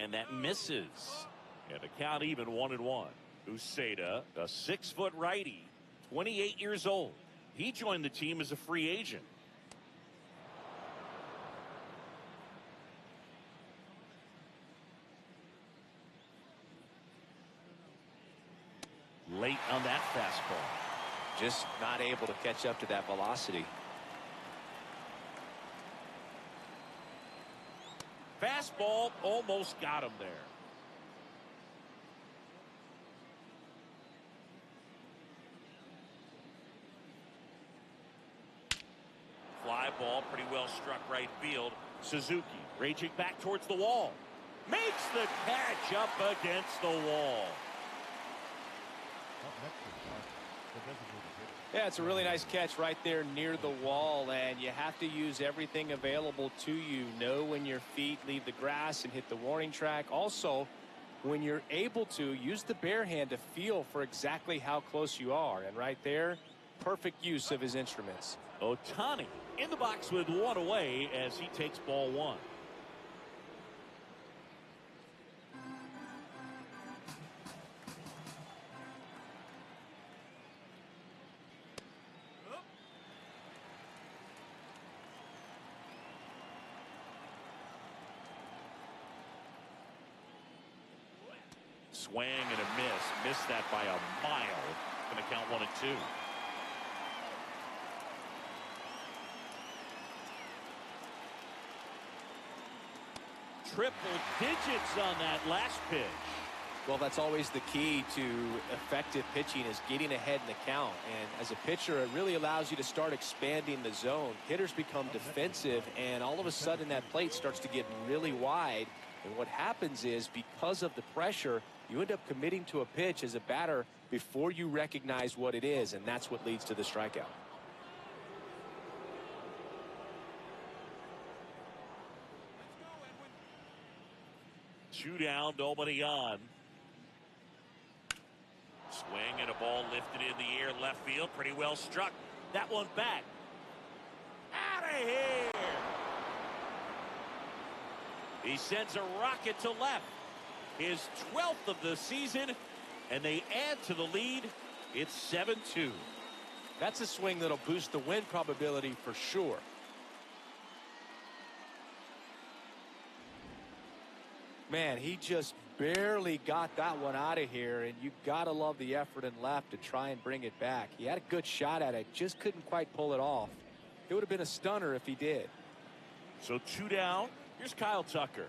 And that misses. And the count even 1-1. Uceda, a 6-foot righty, 28 years old. He joined the team as a free agent. Late on that fastball. Just not able to catch up to that velocity. Fastball almost got him there. Fly ball pretty well struck right field. Suzuki raging back towards the wall. Makes the catch up against the wall. Yeah, it's a really nice catch right there near the wall, and you have to use everything available to you. Know when your feet leave the grass and hit the warning track. Also, when you're able to, use the bare hand to feel for exactly how close you are. And right there, perfect use of his instruments. Ohtani in the box with one away as he takes ball one. Swing and a miss. Missed that by a mile. Going to count 1-2. Triple digits on that last pitch. Well, that's always the key to effective pitching, is getting ahead in the count. And as a pitcher, it really allows you to start expanding the zone. Hitters become defensive, and all of a sudden that plate starts to get really wide. And what happens is, because of the pressure, you end up committing to a pitch as a batter before you recognize what it is, and that's what leads to the strikeout. Two down, nobody on. Swing and a ball lifted in the air, left field, pretty well struck. That one back. Out of here! He sends a rocket to left. His 12th of the season, and they add to the lead. It's 7-2. That's a swing that'll boost the win probability for sure. Man, he just barely got that one out of here, and you gotta love the effort and left to try and bring it back. He had a good shot at it, just couldn't quite pull it off. It would have been a stunner if he did. So two down. Here's Kyle Tucker.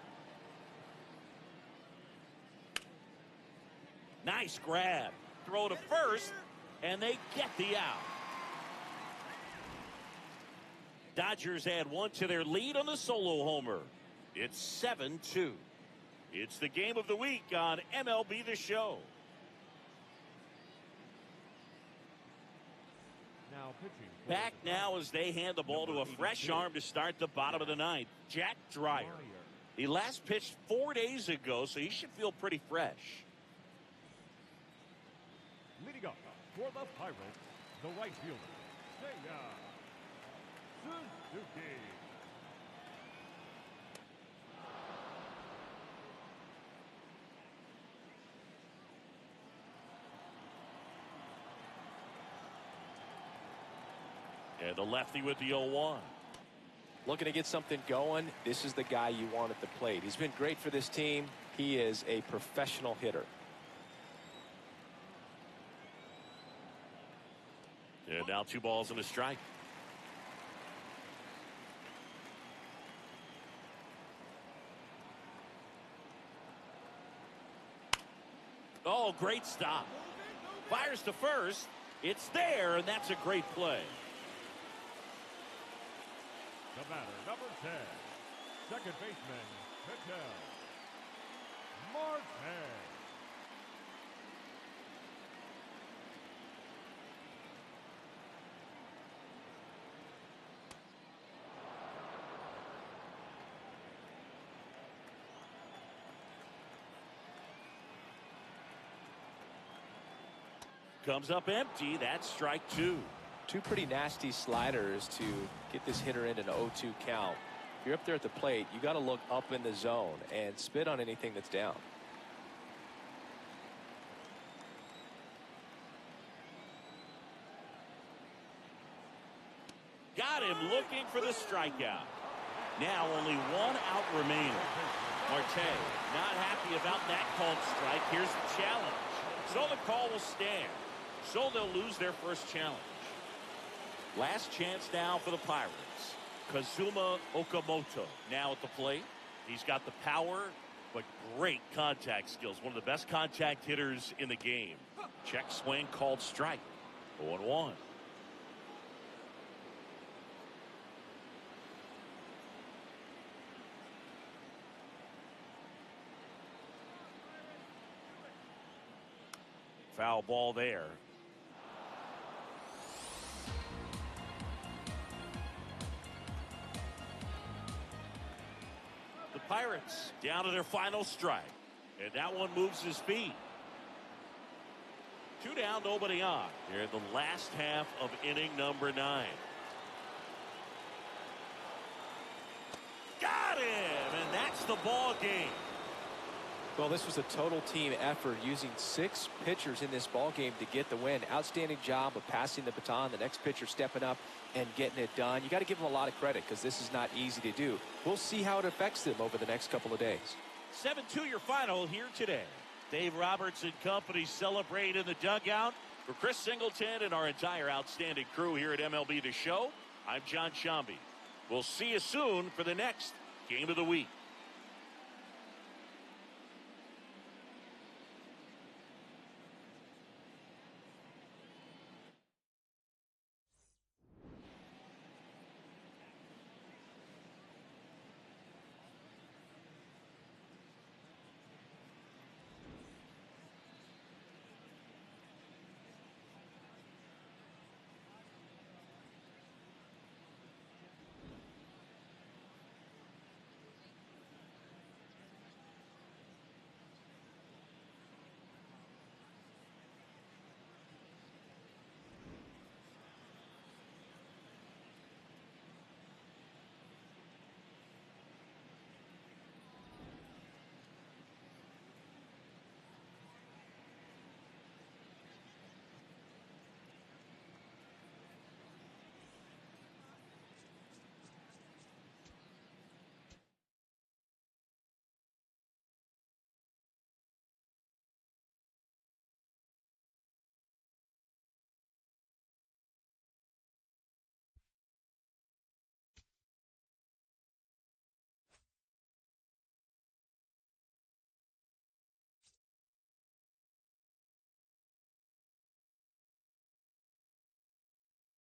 Nice grab. Throw to first, and they get the out. Dodgers add one to their lead on the solo homer. It's 7-2. It's the game of the week on MLB The Show. Now pitching. Back now as they hand the ball to a fresh arm to start the bottom of the ninth, Jack Dreyer. He last pitched 4 days ago, so he should feel pretty fresh. Leading up for the Pirates, the right fielder, Seiya Suzuki. And the lefty with the 0-1. Looking to get something going. This is the guy you want at the plate. He's been great for this team. He is a professional hitter. And now 2 balls and a strike. Oh, great stop. Fires to first. It's there, and that's a great play. The batter, number 10, second baseman, Marte. Comes up empty. That's strike 2. Two pretty nasty sliders to get this hitter in an 0-2 count. you're up there at the plate, you got to look up in the zone and spit on anything that's down. Got him looking for the strikeout. Now only one out remaining. Marte not happy about that called strike. Here's the challenge. So the call will stand. So they'll lose their first challenge. Last chance now for the Pirates. Kazuma Okamoto now at the plate. He's got the power, but great contact skills. One of the best contact hitters in the game. Check swing called strike. 0-1. Foul ball there. The Pirates down to their final strike. And that one moves his feet. 2 down, nobody on. Here in the last half of inning number 9. Got him! And that's the ball game. Well, this was a total team effort, using 6 pitchers in this ball game to get the win. Outstanding job of passing the baton. The next pitcher stepping up and getting it done. You got to give them a lot of credit because this is not easy to do. We'll see how it affects them over the next couple of days. 7-2 your final here today. Dave Roberts and company celebrate in the dugout. For Chris Singleton and our entire outstanding crew here at MLB The Show, I'm John Shambi. We'll see you soon for the next Game of the Week.